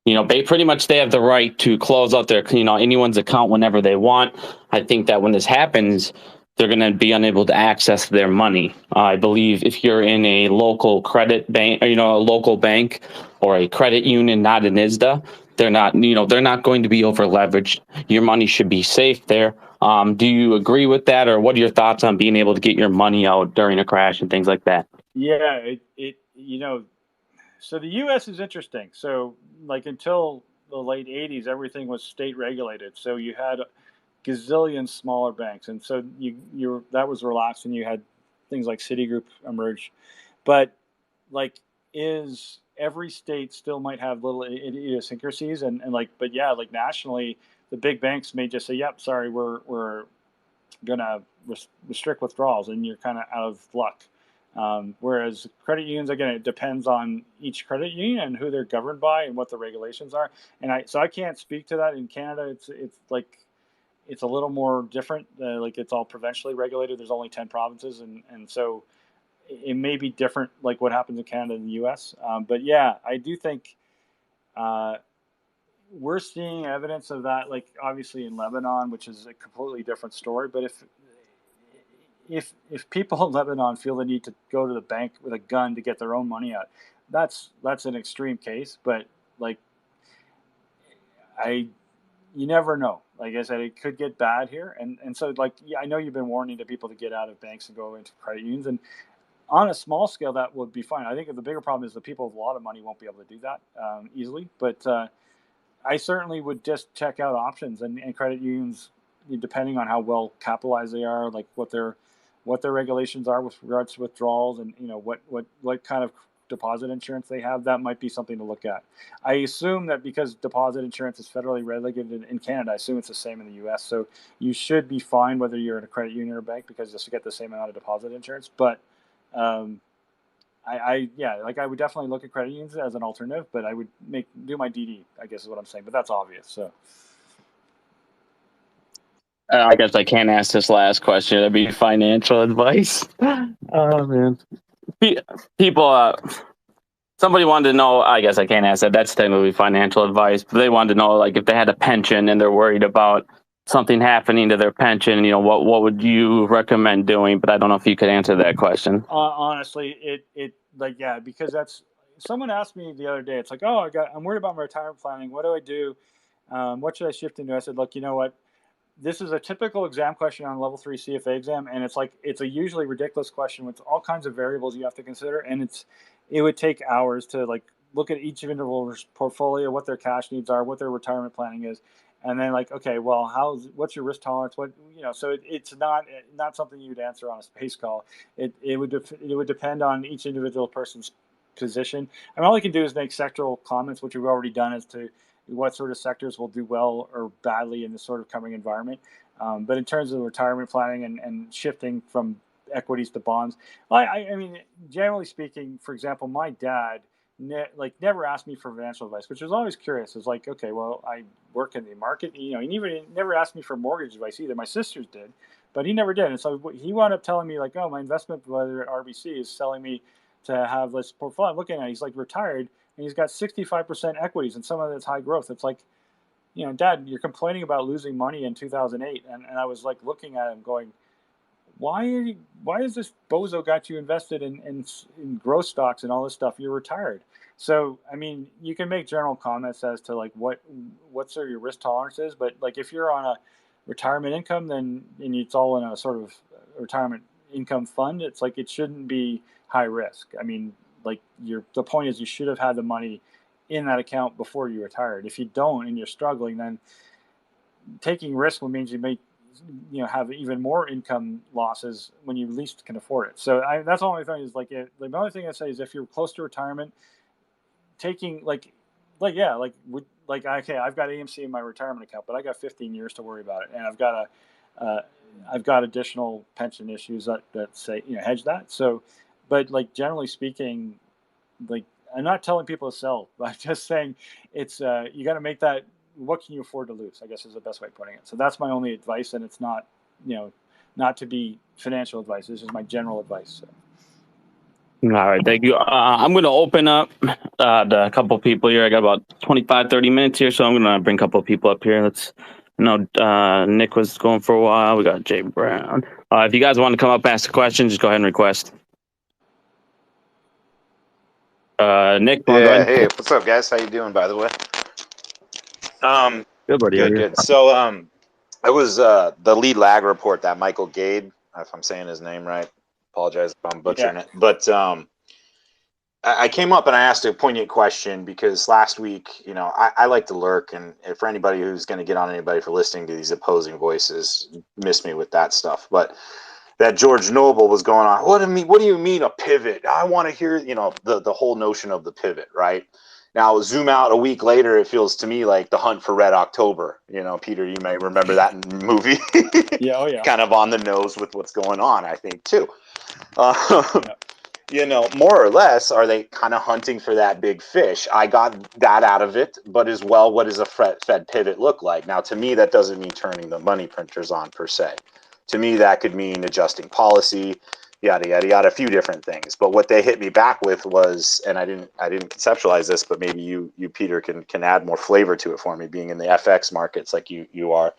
they pretty much, they have the right to close out their, anyone's account whenever they want. I think that when this happens, they're going to be unable to access their money. I believe if you're in a local credit bank, a local bank or a credit union, not an ISDA, they're not, they're not going to be over leveraged. Your money should be safe there. Do you agree with that, or what are your thoughts on being able to get your money out during a crash and things like that? Yeah, so the U.S. is interesting. So like until the late '80s, everything was state regulated. So you had gazillion smaller banks, and so that was relaxed, and you had things like Citigroup emerge. But like, is every state still might have little idiosyncrasies, and like, but yeah, like nationally, the big banks may just say, "Yep, sorry, we're gonna restrict withdrawals," and you're kind of out of luck. Whereas credit unions, again, it depends on each credit union and who they're governed by and what the regulations are. And I can't speak to that. In Canada, it's like it's a little more different. Like it's all provincially regulated. There's only 10 provinces, and so it may be different, like what happens in Canada and the U.S. But yeah, I do think we're seeing evidence of that. Like obviously in Lebanon, which is a completely different story. But if people in Lebanon feel the need to go to the bank with a gun to get their own money out, that's an extreme case. But like you never know. Like I said, it could get bad here, and so like I know you've been warning to people to get out of banks and go into credit unions, and on a small scale that would be fine. I think the bigger problem is the people with a lot of money won't be able to do that easily. But I certainly would just check out options and credit unions, depending on how well capitalized they are, like what their regulations are with regards to withdrawals, and what kind of deposit insurance they have. That might be something to look at. I assume that because deposit insurance is federally regulated in Canada, I assume it's the same in the U.S. So you should be fine whether you're in a credit union or bank, because you get the same amount of deposit insurance. But I would definitely look at credit unions as an alternative, but I would do my DD, I guess is what I'm saying. But that's obvious. So I guess I can't ask this last question. That'd be financial advice. Oh man, people. Somebody wanted to know. I guess I can't ask that. That's technically financial advice. But they wanted to know, like, if they had a pension and they're worried about something happening to their pension, what would you recommend doing? But I don't know if you could answer that question. Honestly, because that's someone asked me the other day. It's like, oh, I'm worried about my retirement planning. What do I do? What should I shift into? I said, look, you know what? This is a typical exam question on level 3 CFA exam, and it's a usually ridiculous question with all kinds of variables you have to consider, and it would take hours to like look at each individual's portfolio, what their cash needs are, what their retirement planning is, and then like, okay, well, what's your risk tolerance? So it's not something you'd answer on a space call. It would depend on each individual person's position. And all you can do is make sectoral comments, which we've already done, as to what sort of sectors will do well or badly in this sort of coming environment. But in terms of retirement planning and shifting from equities to bonds, I mean, generally speaking, for example, my dad never asked me for financial advice, which was always curious. It's like, okay, well, I work in the market. He never asked me for mortgage advice either. My sisters did, but he never did. And so he wound up telling me, like, oh, my investment provider at RBC is selling me to have this portfolio. I'm looking at it, he's like retired, and he's got 65% equities, and some of it's high growth. It's like, Dad, you're complaining about losing money in 2008. And I was like looking at him going, why is this bozo got you invested in growth stocks and all this stuff? You're retired. So, I mean, you can make general comments as to like what sort of your risk tolerance is, but like if you're on a retirement income, and it's all in a sort of retirement income fund, it's like it shouldn't be high risk. I mean, like the point is you should have had the money in that account before you retired. If you don't and you're struggling, then taking risk means you may have even more income losses when you least can afford it. So that's the only thing is like the only thing I say is if you're close to retirement, taking okay, I've got AMC in my retirement account, but I got 15 years to worry about it, and I've got additional pension issues that say hedge that. So, but like generally speaking, like I'm not telling people to sell, but I'm just saying it's you got to make that. What can you afford to lose, I guess, is the best way of putting it. So that's my only advice, and it's not not to be financial advice. This is my general advice. So. All right, thank you. I'm going to open up a couple people here. I got about 25, 30 minutes here, so I'm going to bring a couple of people up here. Nick was going for a while. We got Jay Brown. If you guys want to come up and ask a question, just go ahead and request. Nick, yeah, hey, what's up, guys? How you doing, by the way? Good, buddy. Good. So, it was the lead lag report that Michael Gade, if I'm saying his name right, apologize if I'm butchering it, but I came up and I asked a poignant question because last week, I like to lurk, and for anybody who's going to get on anybody for listening to these opposing voices, miss me with that stuff. But that George Noble was going on. What do you mean a pivot? I want to hear, the whole notion of the pivot, right? Now, zoom out a week later, it feels to me like the Hunt for Red October. Peter, you may remember that movie. Yeah, oh yeah. Kind of on the nose with what's going on, I think, too. More or less, are they kind of hunting for that big fish? I got that out of it, but as well, what does a Fed pivot look like? Now, to me, that doesn't mean turning the money printers on per se. To me, that could mean adjusting policy, yada yada yada, a few different things. But what they hit me back with was, and I didn't conceptualize this, but maybe you Peter can add more flavor to it for me, being in the FX markets like you are,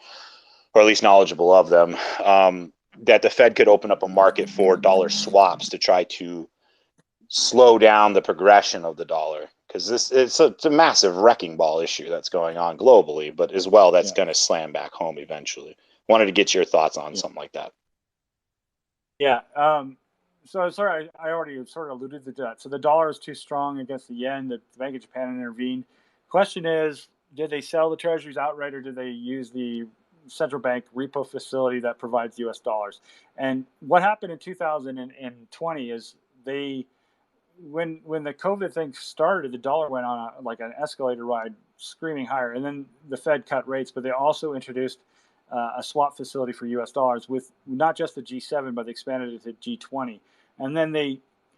or at least knowledgeable of them. That the Fed could open up a market for dollar swaps to try to slow down the progression of the dollar, because it's a massive wrecking ball issue that's going on globally, but as well that's going to slam back home eventually. Wanted to get your thoughts on something like that. Yeah. So sorry, I already sort of alluded to that. So the dollar is too strong against the yen. The Bank of Japan intervened. Question is, did they sell the treasuries outright, or did they use the central bank repo facility that provides U.S. dollars? And what happened in 2020 is when the COVID thing started, the dollar went on like an escalator ride, screaming higher, and then the Fed cut rates, but they also introduced a swap facility for U.S. dollars with not just the G7, but they expanded it to G20. And then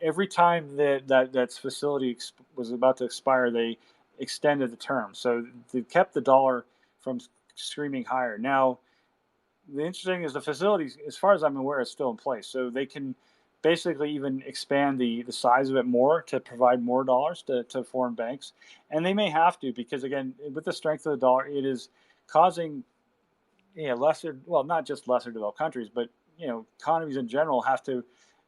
every time that facility was about to expire, they extended the term. So they kept the dollar from screaming higher. Now, the interesting is the facility, as far as I'm aware, is still in place. So they can basically even expand the size of it more to provide more dollars to foreign banks. And they may have to, because again, with the strength of the dollar, it is causing not just lesser developed countries, but economies in general have to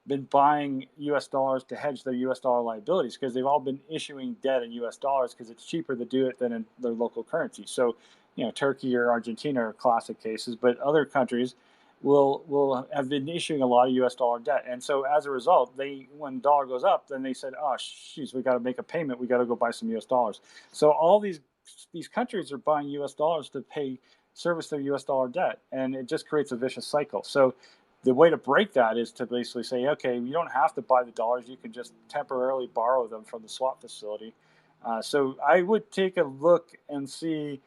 been buying U.S. dollars to hedge their U.S. dollar liabilities, because they've all been issuing debt in U.S. dollars because it's cheaper to do it than in their local currency. So, Turkey or Argentina are classic cases, but other countries will have been issuing a lot of U.S. dollar debt, and so as a result, when the dollar goes up, then they said, "Oh, geez, we got to make a payment. We got to go buy some U.S. dollars." So all these countries are buying U.S. dollars to service their U.S. dollar debt, and it just creates a vicious cycle. So the way to break that is to basically say, okay, you don't have to buy the dollars. You can just temporarily borrow them from the swap facility. So I would take a look and see.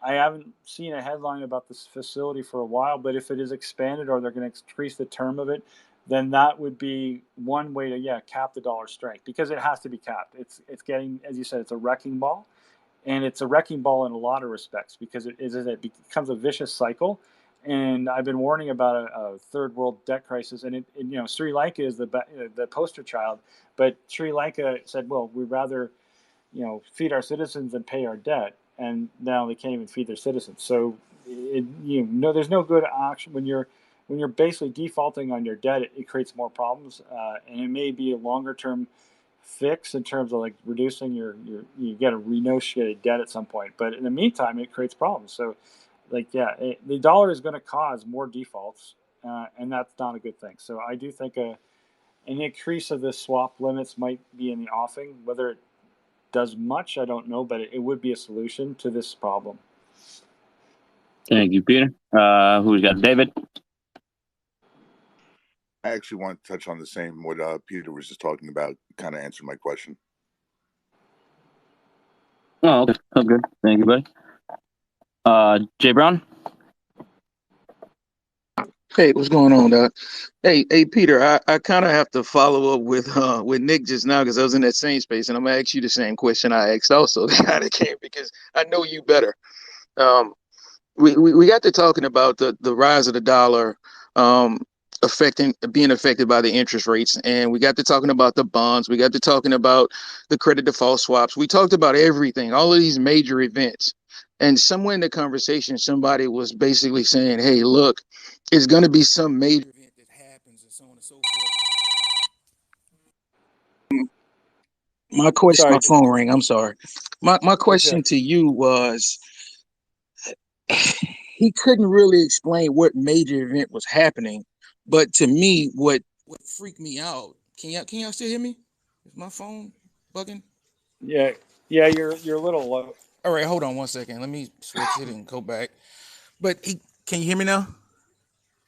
I haven't seen a headline about this facility for a while, but if it is expanded or they're going to increase the term of it, then that would be one way to cap the dollar strength, because it has to be capped. It's getting, as you said, it's a wrecking ball. And it's a wrecking ball in a lot of respects, because it becomes a vicious cycle. And I've been warning about a third world debt crisis. And Sri Lanka is the poster child. But Sri Lanka said, well, we'd rather, feed our citizens than pay our debt. And now they can't even feed their citizens. So, there's no good action when you're basically defaulting on your debt. It creates more problems, and it may be a longer term fix in terms of like reducing you get a renegotiated debt at some point, but in the meantime it creates problems. So the dollar is going to cause more defaults, and that's not a good thing. So I do think an increase of the swap limits might be in the offing. Whether it does much, I don't know, but it would be a solution to this problem. Thank you, Peter. Who's got David? I actually want to touch on the same what Peter was just talking about, kind of answer my question. Oh, okay. Sounds good. Thank you, buddy. Jay Brown? Hey, what's going on, Doc? Hey, Peter, I kind of have to follow up with Nick just now, because I was in that same space, and I'm gonna ask you the same question I asked also the guy that came, because I know you better. We got to talking about the rise of the dollar, being affected by the interest rates, and we got to talking about the bonds. We got to talking about the credit default swaps. We talked about everything, all of these major events. And somewhere in the conversation, somebody was basically saying, "Hey, look, it's going to be some major event that happens, and so on and so forth." My question, my phone rang. I'm sorry. My question to you was, he couldn't really explain what major event was happening. But to me, what freaked me out, can y'all still hear me? Is my phone bugging? Yeah, yeah, you're a little low. All right, hold on one second. Let me switch it and go back. But can you hear me now?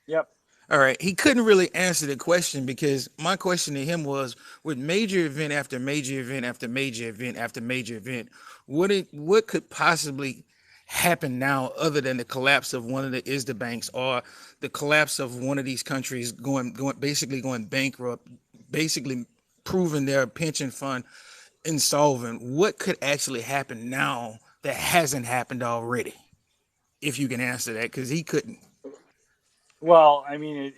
Yep. All right, he couldn't really answer the question because my question to him was, with major event after major event after major event after major event, what could possibly happen now other than the collapse of one of the ISDA banks or the collapse of one of these countries basically going bankrupt, basically proving their pension fund insolvent? What could actually happen now that hasn't happened already? If you can answer that, because he couldn't. Well, I mean,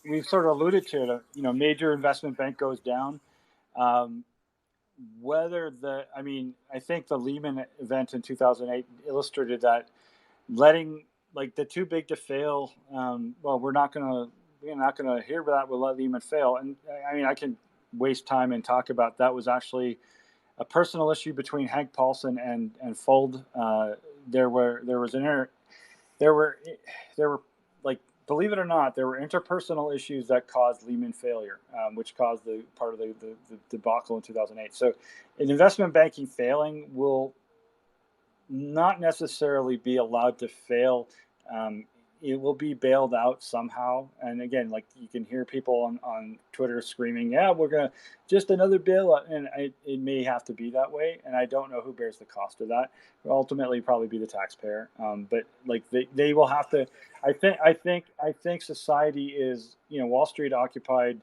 we've sort of alluded to it. You know, major investment bank goes down. Um, I think the Lehman event in 2008 illustrated that letting like the too big to fail. Well, we're not gonna hear that. We'll let Lehman fail. And I mean, I can waste time and talk about that was actually a personal issue between Hank Paulson and Fold. There was there were there were like, believe it or not, there were interpersonal issues that caused Lehman failure, which caused the part of the debacle in 2008. So an investment banking failing will not necessarily be allowed to fail. Um, it will be bailed out somehow. And again, like you can hear people on Twitter screaming, "Yeah, we're gonna just another bailout," and it may have to be that way. And I don't know who bears the cost of that. It'll ultimately, probably be the taxpayer. But like they will have to. I think society is, Wall Street occupied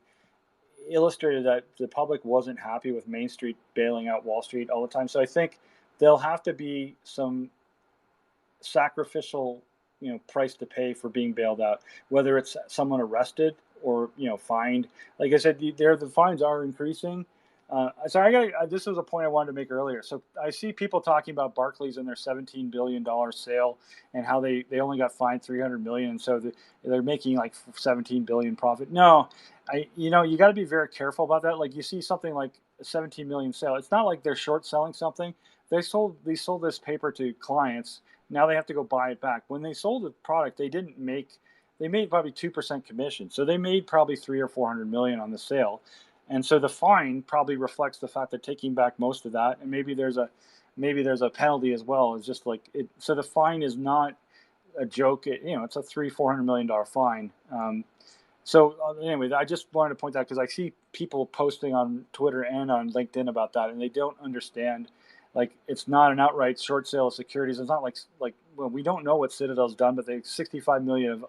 illustrated that the public wasn't happy with Main Street bailing out Wall Street all the time. So I think there'll have to be some sacrificial, price to pay for being bailed out, whether it's someone arrested or fined. Like I said, the fines are increasing. So this was a point I wanted to make earlier. So I see people talking about Barclays and their $17 billion sale and how they only got fined 300 million, so they're making like 17 billion profit. No, you got to be very careful about that. Like you see something like a 17 million sale, it's not like they're short selling something. They sold this paper to clients. Now they have to go buy it back. When they sold the product, they made probably 2% commission. So they made probably 300 or 400 million on the sale. And so the fine probably reflects the fact that taking back most of that, and maybe there's a penalty as well. It's just like it. So the fine is not a joke. It's a $400 million fine. Anyway, I just wanted to point that because I see people posting on Twitter and on LinkedIn about that, and they don't understand. Like, it's not an outright short sale of securities. It's not like well, we don't know what Citadel's done, but they 65 million have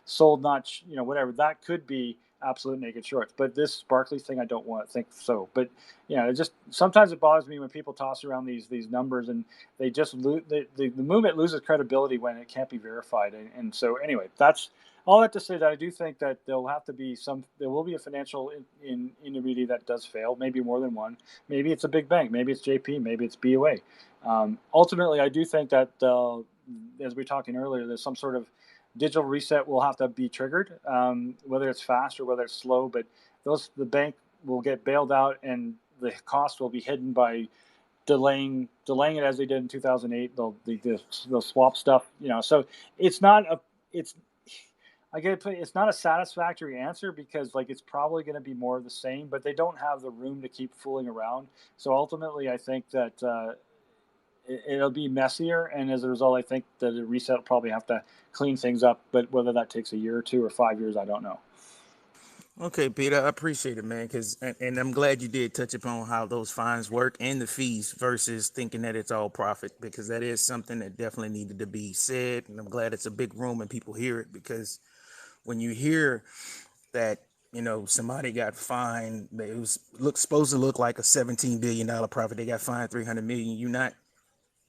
sold, not whatever. That could be absolute naked shorts. But this Barclays thing, I don't want to think so. But it just sometimes it bothers me when people toss around these numbers and they just lose. The movement loses credibility when it can't be verified. And so anyway, that's all that to say that I do think that there will be a financial intermediary that does fail, maybe more than one. Maybe it's a big bank, maybe it's JP, maybe it's BOA. Ultimately, I do think that, as we were talking earlier, there's some sort of digital reset will have to be triggered, whether it's fast or whether it's slow. But the bank will get bailed out, and the cost will be hidden by delaying it as they did in 2008. They'll swap stuff, So it's not it's not a satisfactory answer because it's probably going to be more of the same, but they don't have the room to keep fooling around. So ultimately, I think that it'll be messier, and as a result, I think that a reset will probably have to clean things up. But whether that takes a year or 2 or 5 years, I don't know. Okay, Peter, I appreciate it, man, and I'm glad you did touch upon how those fines work and the fees versus thinking that it's all profit, because that is something that definitely needed to be said, and I'm glad it's a big room and people hear it, because when you hear that, somebody got fined, it was supposed to look like a $17 billion profit, they got fined 300 million, you're not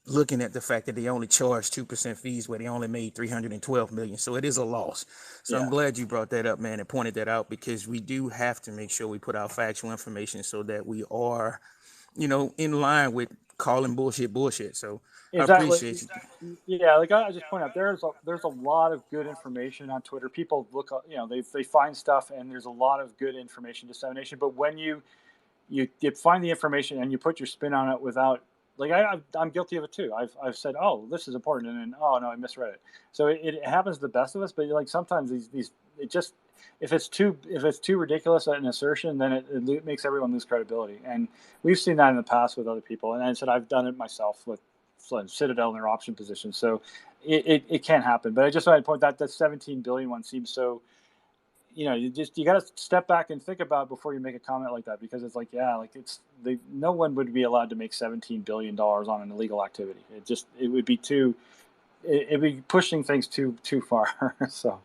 looking at the fact that they only charged 2% fees where they only made 312 million. So it is a loss. So yeah. I'm glad you brought that up, man, and pointed that out, because we do have to make sure we put out factual information so that we are, in line with calling bullshit. So exactly. I appreciate you. Yeah, I just point out, there's a lot of good information on Twitter. People look, they find stuff, and there's a lot of good information dissemination. But when you find the information and you put your spin on it without like I'm guilty of it too. I've said, oh, this is important, and then oh no, I misread it. So it happens to the best of us. But like sometimes these it just if it's too ridiculous an assertion, then it makes everyone lose credibility. And we've seen that in the past with other people. And I said I've done it myself with Citadel in their option position. So it can happen. But I just wanted to point out that 17 billion one seems so. You got to step back and think about it before you make a comment like that, because it's like, yeah, like no one would be allowed to make $17 billion on an illegal activity. It would be it'd be pushing things too far. So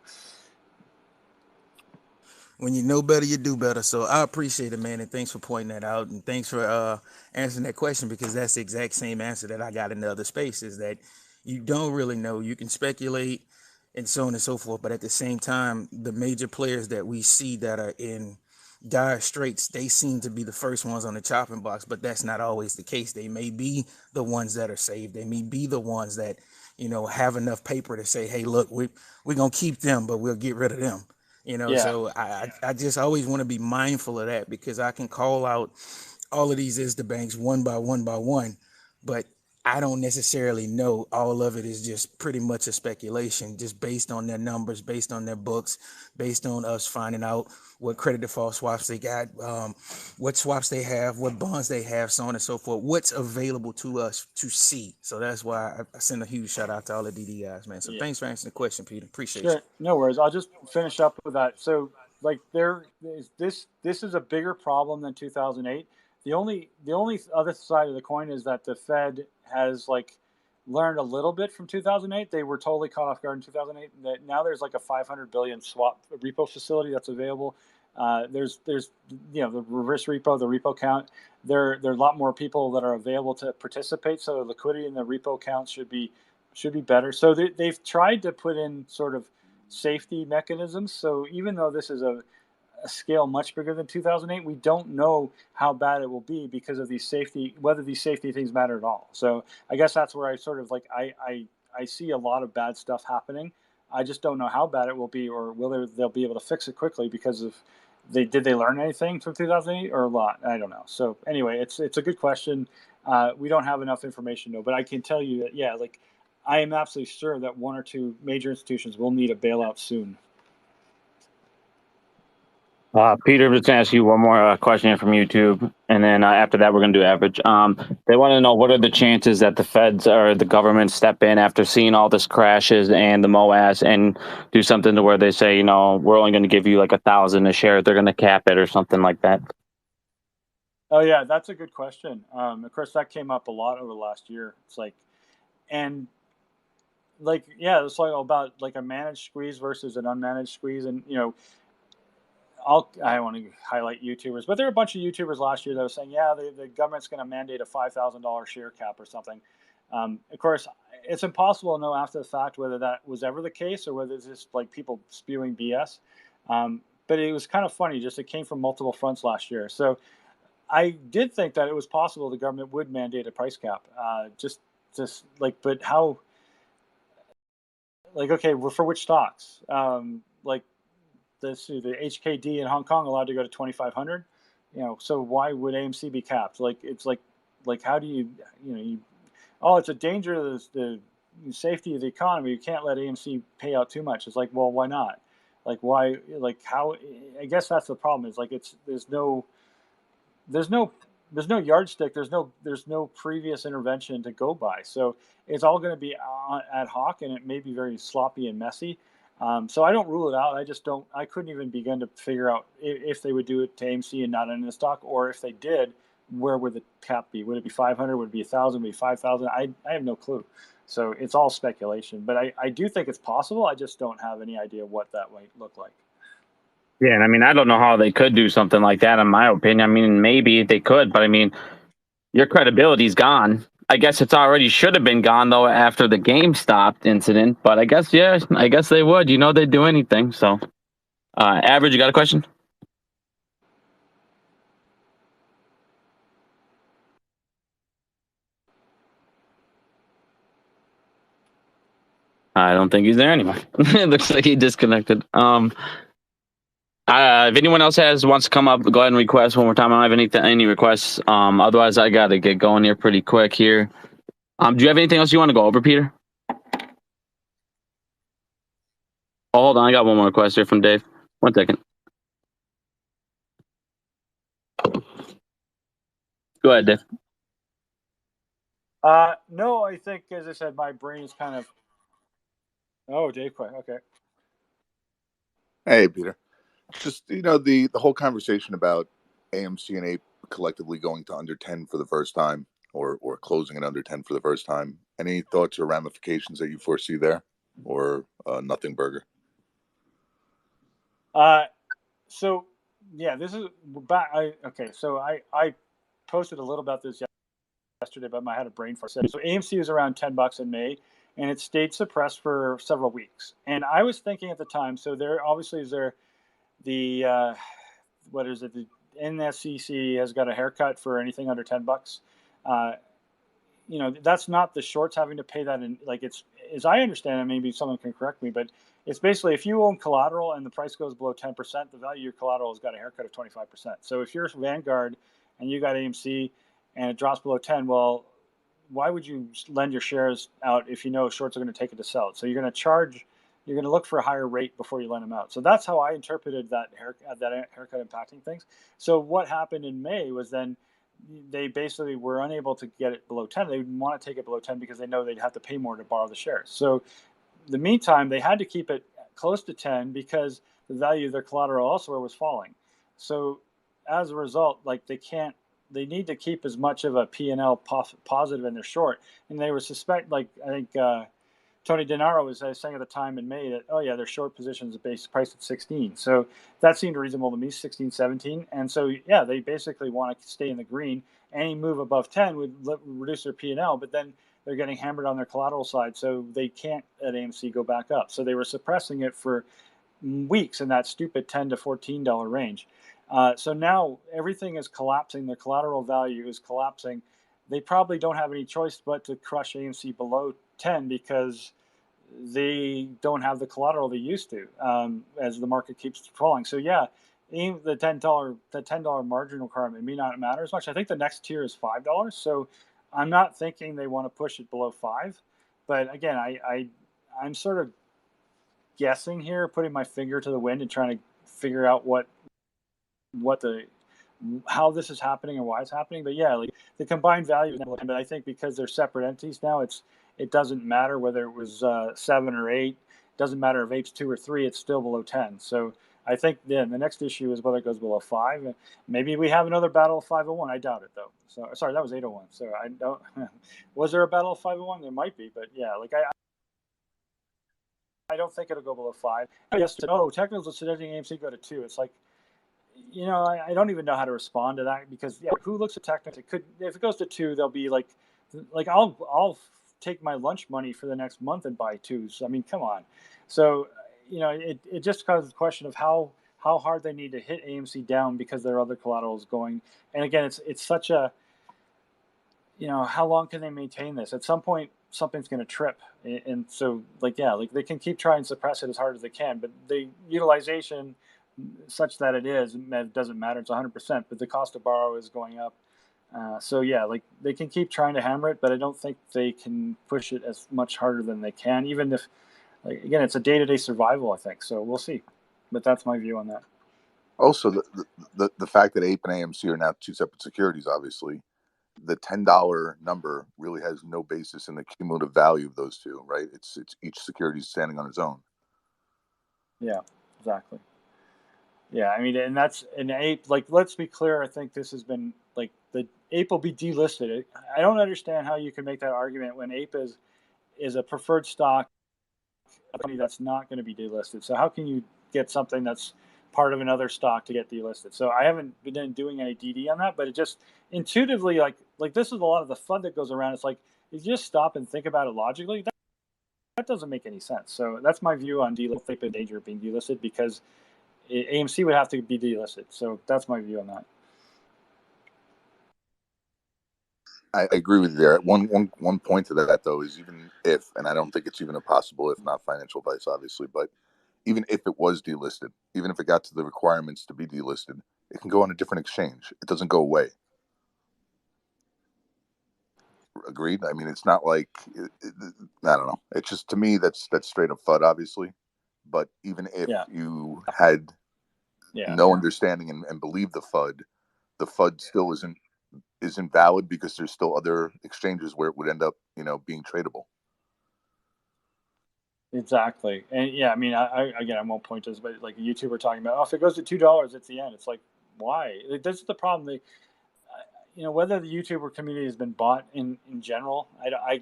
when you know better, you do better. So I appreciate it, man, and thanks for pointing that out, and thanks for answering that question, because that's the exact same answer that I got in the other spaces, that you don't really know. You can speculate and so on and so forth, but at the same time, the major players that we see that are in dire straits, they seem to be the first ones on the chopping blocks, but that's not always the case. They may be the ones that are saved. They may be the ones that, have enough paper to say, hey, look, we're going to keep them, but we'll get rid of them. yeah, So I just always want to be mindful of that, because I can call out all of these ISDA banks one by one, but I don't necessarily know. All of it is just pretty much a speculation, just based on their numbers, based on their books, based on us finding out what credit default swaps they got, what swaps they have, what bonds they have, so on and so forth, what's available to us to see. So that's why I send a huge shout out to all the DD guys, man. So thanks for answering the question, Peter. Appreciate you. No worries. I'll just finish up with that. So like this is a bigger problem than 2008. The only other side of the coin is that the Fed has learned a little bit from 2008. They were totally caught off guard in 2008. That now there's like a 500 billion swap repo facility that's available. There's the reverse repo, the repo count. There are a lot more people that are available to participate. So the liquidity in the repo count should be better. So they've tried to put in sort of safety mechanisms. So even though this is a scale much bigger than 2008, we don't know how bad it will be because of whether these safety things matter at all. So I guess that's where I sort of I see a lot of bad stuff happening. I just don't know how bad it will be, or they'll be able to fix it quickly because of did they learn anything from 2008 or a lot? I don't know. So anyway, it's a good question. We don't have enough information though, but I can tell you that I am absolutely sure that one or two major institutions will need a bailout soon. Peter, I'm just going to ask you one more question here from YouTube, and then after that, we're going to do average. They want to know, what are the chances that the feds or the government step in after seeing all this crashes and the moass and do something to where they say, we're only going to give you like 1,000 a share. They're going to cap it or something like that. Oh yeah, that's a good question. Of course, that came up a lot over the last year. It's it's about a managed squeeze versus an unmanaged squeeze, and I don't want to highlight YouTubers, but there are a bunch of YouTubers last year that were saying, the government's going to mandate a $5,000 share cap or something. Of course, it's impossible to know after the fact whether that was ever the case or whether it's just people spewing BS. But it was kind of funny, just it came from multiple fronts last year. So I did think that it was possible the government would mandate a price cap. But how? Okay, well, for which stocks? The HKD in Hong Kong allowed to go to 2,500. So why would AMC be capped? How do you it's a danger to the safety of the economy. You can't let AMC pay out too much. It's well, why not? Why? How? I guess that's the problem. Is there's no yardstick. There's no previous intervention to go by. So it's all going to be ad hoc, and it may be very sloppy and messy. So I don't rule it out. I couldn't even begin to figure out if they would do it to AMC and not in the stock, or if they did, where would the cap be? Would it be 500? Would it be 1,000? Would it be 5,000? I have no clue. So it's all speculation, but I do think it's possible. I just don't have any idea what that might look like. Yeah, and I don't know how they could do something like that, in my opinion. Maybe they could, but your credibility's gone. I guess it's already should have been gone, though, after the GameStop incident. But I guess they would. They'd do anything. So, Average, you got a question? I don't think he's there anymore. It looks like he disconnected. If anyone else wants to come up, go ahead and request one more time. I don't have any requests. Otherwise, I got to get going here pretty quick here. Do you have anything else you want to go over, Peter? Oh, hold on. I got one more request here from Dave. 1 second. Go ahead, Dave. No, I think, as I said, my brain is kind of. Oh, Dave, quick. Okay. Hey, Peter. Just, the whole conversation about AMC and Ape collectively going to under 10 for the first time, or closing at under 10 for the first time. Any thoughts or ramifications that you foresee there, or nothing burger? So yeah, this is back. So I posted a little about this yesterday, but I had a brain fart. So AMC was around $10 in May, and it stayed suppressed for several weeks. And I was thinking at the time, so there obviously is the what is it? The NSCC has got a haircut for anything under $10. That's not the shorts having to pay that in. Like, it's, as I understand it, maybe someone can correct me, but it's basically if you own collateral and the price goes below 10%, the value of your collateral has got a haircut of 25%. So if you're Vanguard and you got AMC and it drops below 10, well, why would you lend your shares out if you know shorts are going to take it to sell it? So you're going to look for a higher rate before you lend them out. So that's how I interpreted that haircut impacting things. So what happened in May was then they basically were unable to get it below 10. They didn't want to take it below 10 because they know they'd have to pay more to borrow the shares. So in the meantime, they had to keep it close to 10 because the value of their collateral elsewhere was falling. So as a result, they need to keep as much of a P&L positive in their short. And they were I think Tony Denaro was saying at the time in May that, oh yeah, their short positions are priced at 16. So that seemed reasonable to me, 16, 17. And so, yeah, they basically want to stay in the green. Any move above 10 would reduce their P&L, but then they're getting hammered on their collateral side. So they can't at AMC go back up. So they were suppressing it for weeks in that stupid $10 to $14 range. So now everything is collapsing. Their collateral value is collapsing. They probably don't have any choice but to crush AMC below 10 because they don't have the collateral they used to as the market keeps falling. So yeah, the $10 margin requirement may not matter as much. I think the next tier is $5. So I'm not thinking they want to push it below 5. But again, I'm sort of guessing here, putting my finger to the wind and trying to figure out how this is happening and why it's happening. But yeah, like the combined value, but I think because they're separate entities now, it doesn't matter whether it was 7 or 8. It doesn't matter if 8's 2 or 3. It's still below 10. So I think the next issue is whether it goes below 5. Maybe we have another battle of 501. I doubt it though. So sorry, that was 801. So I don't. Was there a battle of 501? There might be, but yeah, like I don't think it'll go below 5. Yes. Technicals are suggesting AMC go to 2. It's like, I don't even know how to respond to that because who looks at technical? If it goes to 2, they'll be like I'll take my lunch money for the next month and buy 2s. I mean, come on. So it just causes the question of how hard they need to hit AMC down because their other collateral is going. And again, it's such a how long can they maintain this? At some point, something's going to trip, and so they can keep trying to suppress it as hard as they can, but the utilization such that it doesn't matter. It's 100%, but the cost to borrow is going up. So they can keep trying to hammer it, but I don't think they can push it as much harder than they can, even if, again, it's a day-to-day survival, I think. So we'll see, but that's my view on that. Also, the fact that Ape and AMC are now 2 separate securities, obviously, the $10 number really has no basis in the cumulative value of those two, right? It's each security standing on its own. Yeah, exactly. Yeah, I mean, and that's an Ape. Like, let's be clear. I think this has been the Ape will be delisted. I don't understand how you can make that argument when Ape is a preferred stock company that's not going to be delisted. So how can you get something that's part of another stock to get delisted? So I haven't been doing any DD on that, but it just intuitively like this is a lot of the fun that goes around. It's like if you just stop and think about it logically, that doesn't make any sense. So that's my view on delisting in danger of being delisted because AMC would have to be delisted. So that's my view on that. I agree with you there. One point to that though is even if, and I don't think it's even a possible if not financial advice, obviously, but even if it was delisted, even if it got to the requirements to be delisted, it can go on a different exchange. It doesn't go away. Agreed. I mean, it's not like I don't know. It's just, to me, that's straight up FUD, obviously. But even if you had no understanding and believe the FUD still isn't valid, because there's still other exchanges where it would end up, being tradable. Exactly. And yeah, I mean, I again, I won't point to this, but like a YouTuber talking about, if it goes to $2, it's the end. It's like, why? This is the problem. Whether the YouTuber community has been bought in general, I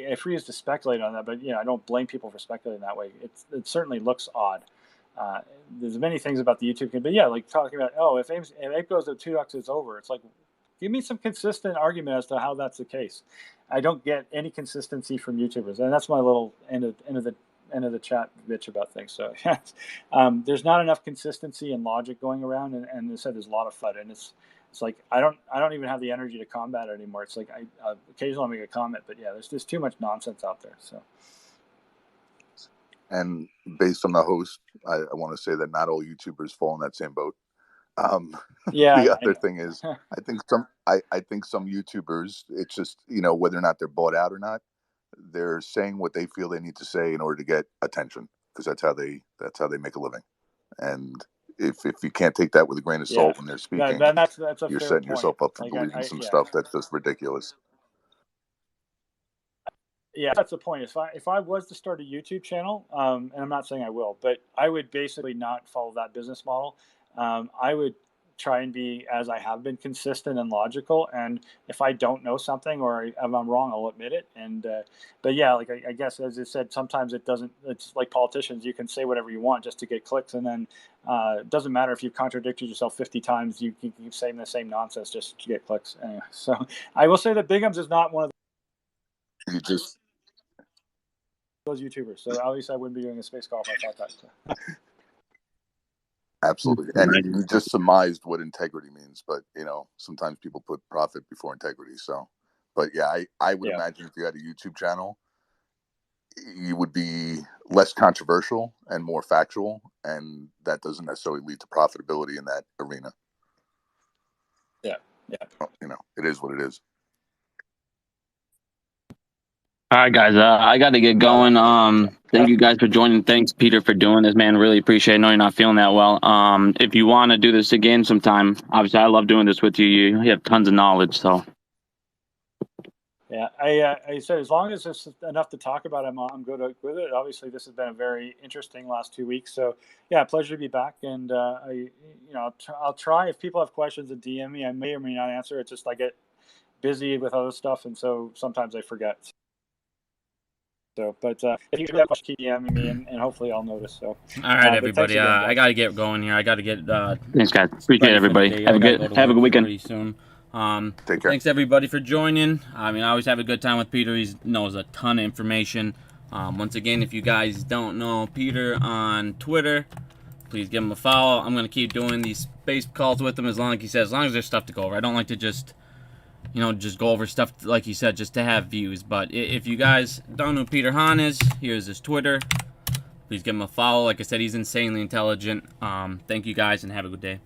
refuse to speculate on that, but I don't blame people for speculating that way. It certainly looks odd. There's many things about the YouTube community, but yeah, like talking about, if ape goes to $2, it's over. It's like, give me some consistent argument as to how that's the case. I don't get any consistency from YouTubers, and that's my little end of the chat bitch about things. So there's not enough consistency and logic going around, and as I said, there's a lot of FUD, and it's like I don't even have the energy to combat it anymore. It's like I occasionally make a comment, but yeah, there's just too much nonsense out there. So. And based on the host, I want to say that not all YouTubers fall in that same boat. The other thing is, I think some YouTubers, it's just, whether or not they're bought out or not, they're saying what they feel they need to say in order to get attention, because that's how they make a living. And if you can't take that with a grain of salt when they're speaking, that's a you're fair setting point. yourself up for believing some stuff that's just ridiculous. Yeah, that's the point. If I was to start a YouTube channel, and I'm not saying I will, but I would basically not follow that business model. I would try and be, as I have been, consistent and logical. And if I don't know something or if I'm wrong, I'll admit it. And but yeah, like I guess, as I said, sometimes it doesn't. It's like politicians; you can say whatever you want just to get clicks, and then it doesn't matter if you've contradicted yourself 50 times. You keep saying the same nonsense just to get clicks. Anyway, so I will say that Bigums is not one of those YouTubers. So at least I wouldn't be doing a space call if I thought that. So. Absolutely. And you just surmised what integrity means, but sometimes people put profit before integrity. So, but yeah, I would imagine if you had a YouTube channel, you would be less controversial and more factual, and that doesn't necessarily lead to profitability in that arena. Yeah. It is what it is. All right, guys. I got to get going. Thank you guys for joining. Thanks, Peter, for doing this, man. Really appreciate it. I know you're not feeling that well. If you want to do this again sometime, obviously, I love doing this with you. You have tons of knowledge, so. Yeah, I said, as long as there's enough to talk about, I'm good with it. Obviously, this has been a very interesting last 2 weeks. So, yeah, pleasure to be back. And I'll try, if people have questions, to DM me. I may or may not answer. It's just I get busy with other stuff, and so sometimes I forget. So, but if you have questions, keep DMing me, and hopefully I'll notice. So, all right, everybody. Again, I got to get going here. I got to get. Thanks, guys. Appreciate it, everybody. Have a good weekend. Pretty soon. Take care. Thanks everybody for joining. I mean, I always have a good time with Peter. He knows a ton of information. Once again, if you guys don't know Peter on Twitter, please give him a follow. I'm gonna keep doing these space calls with him as long as there's stuff to go over. I don't like to just go over stuff like he said just to have views. But if you guys don't know who Peter Hann is, here's his Twitter. Please give him a follow. Like I said, he's insanely intelligent. Thank you guys and have a good day.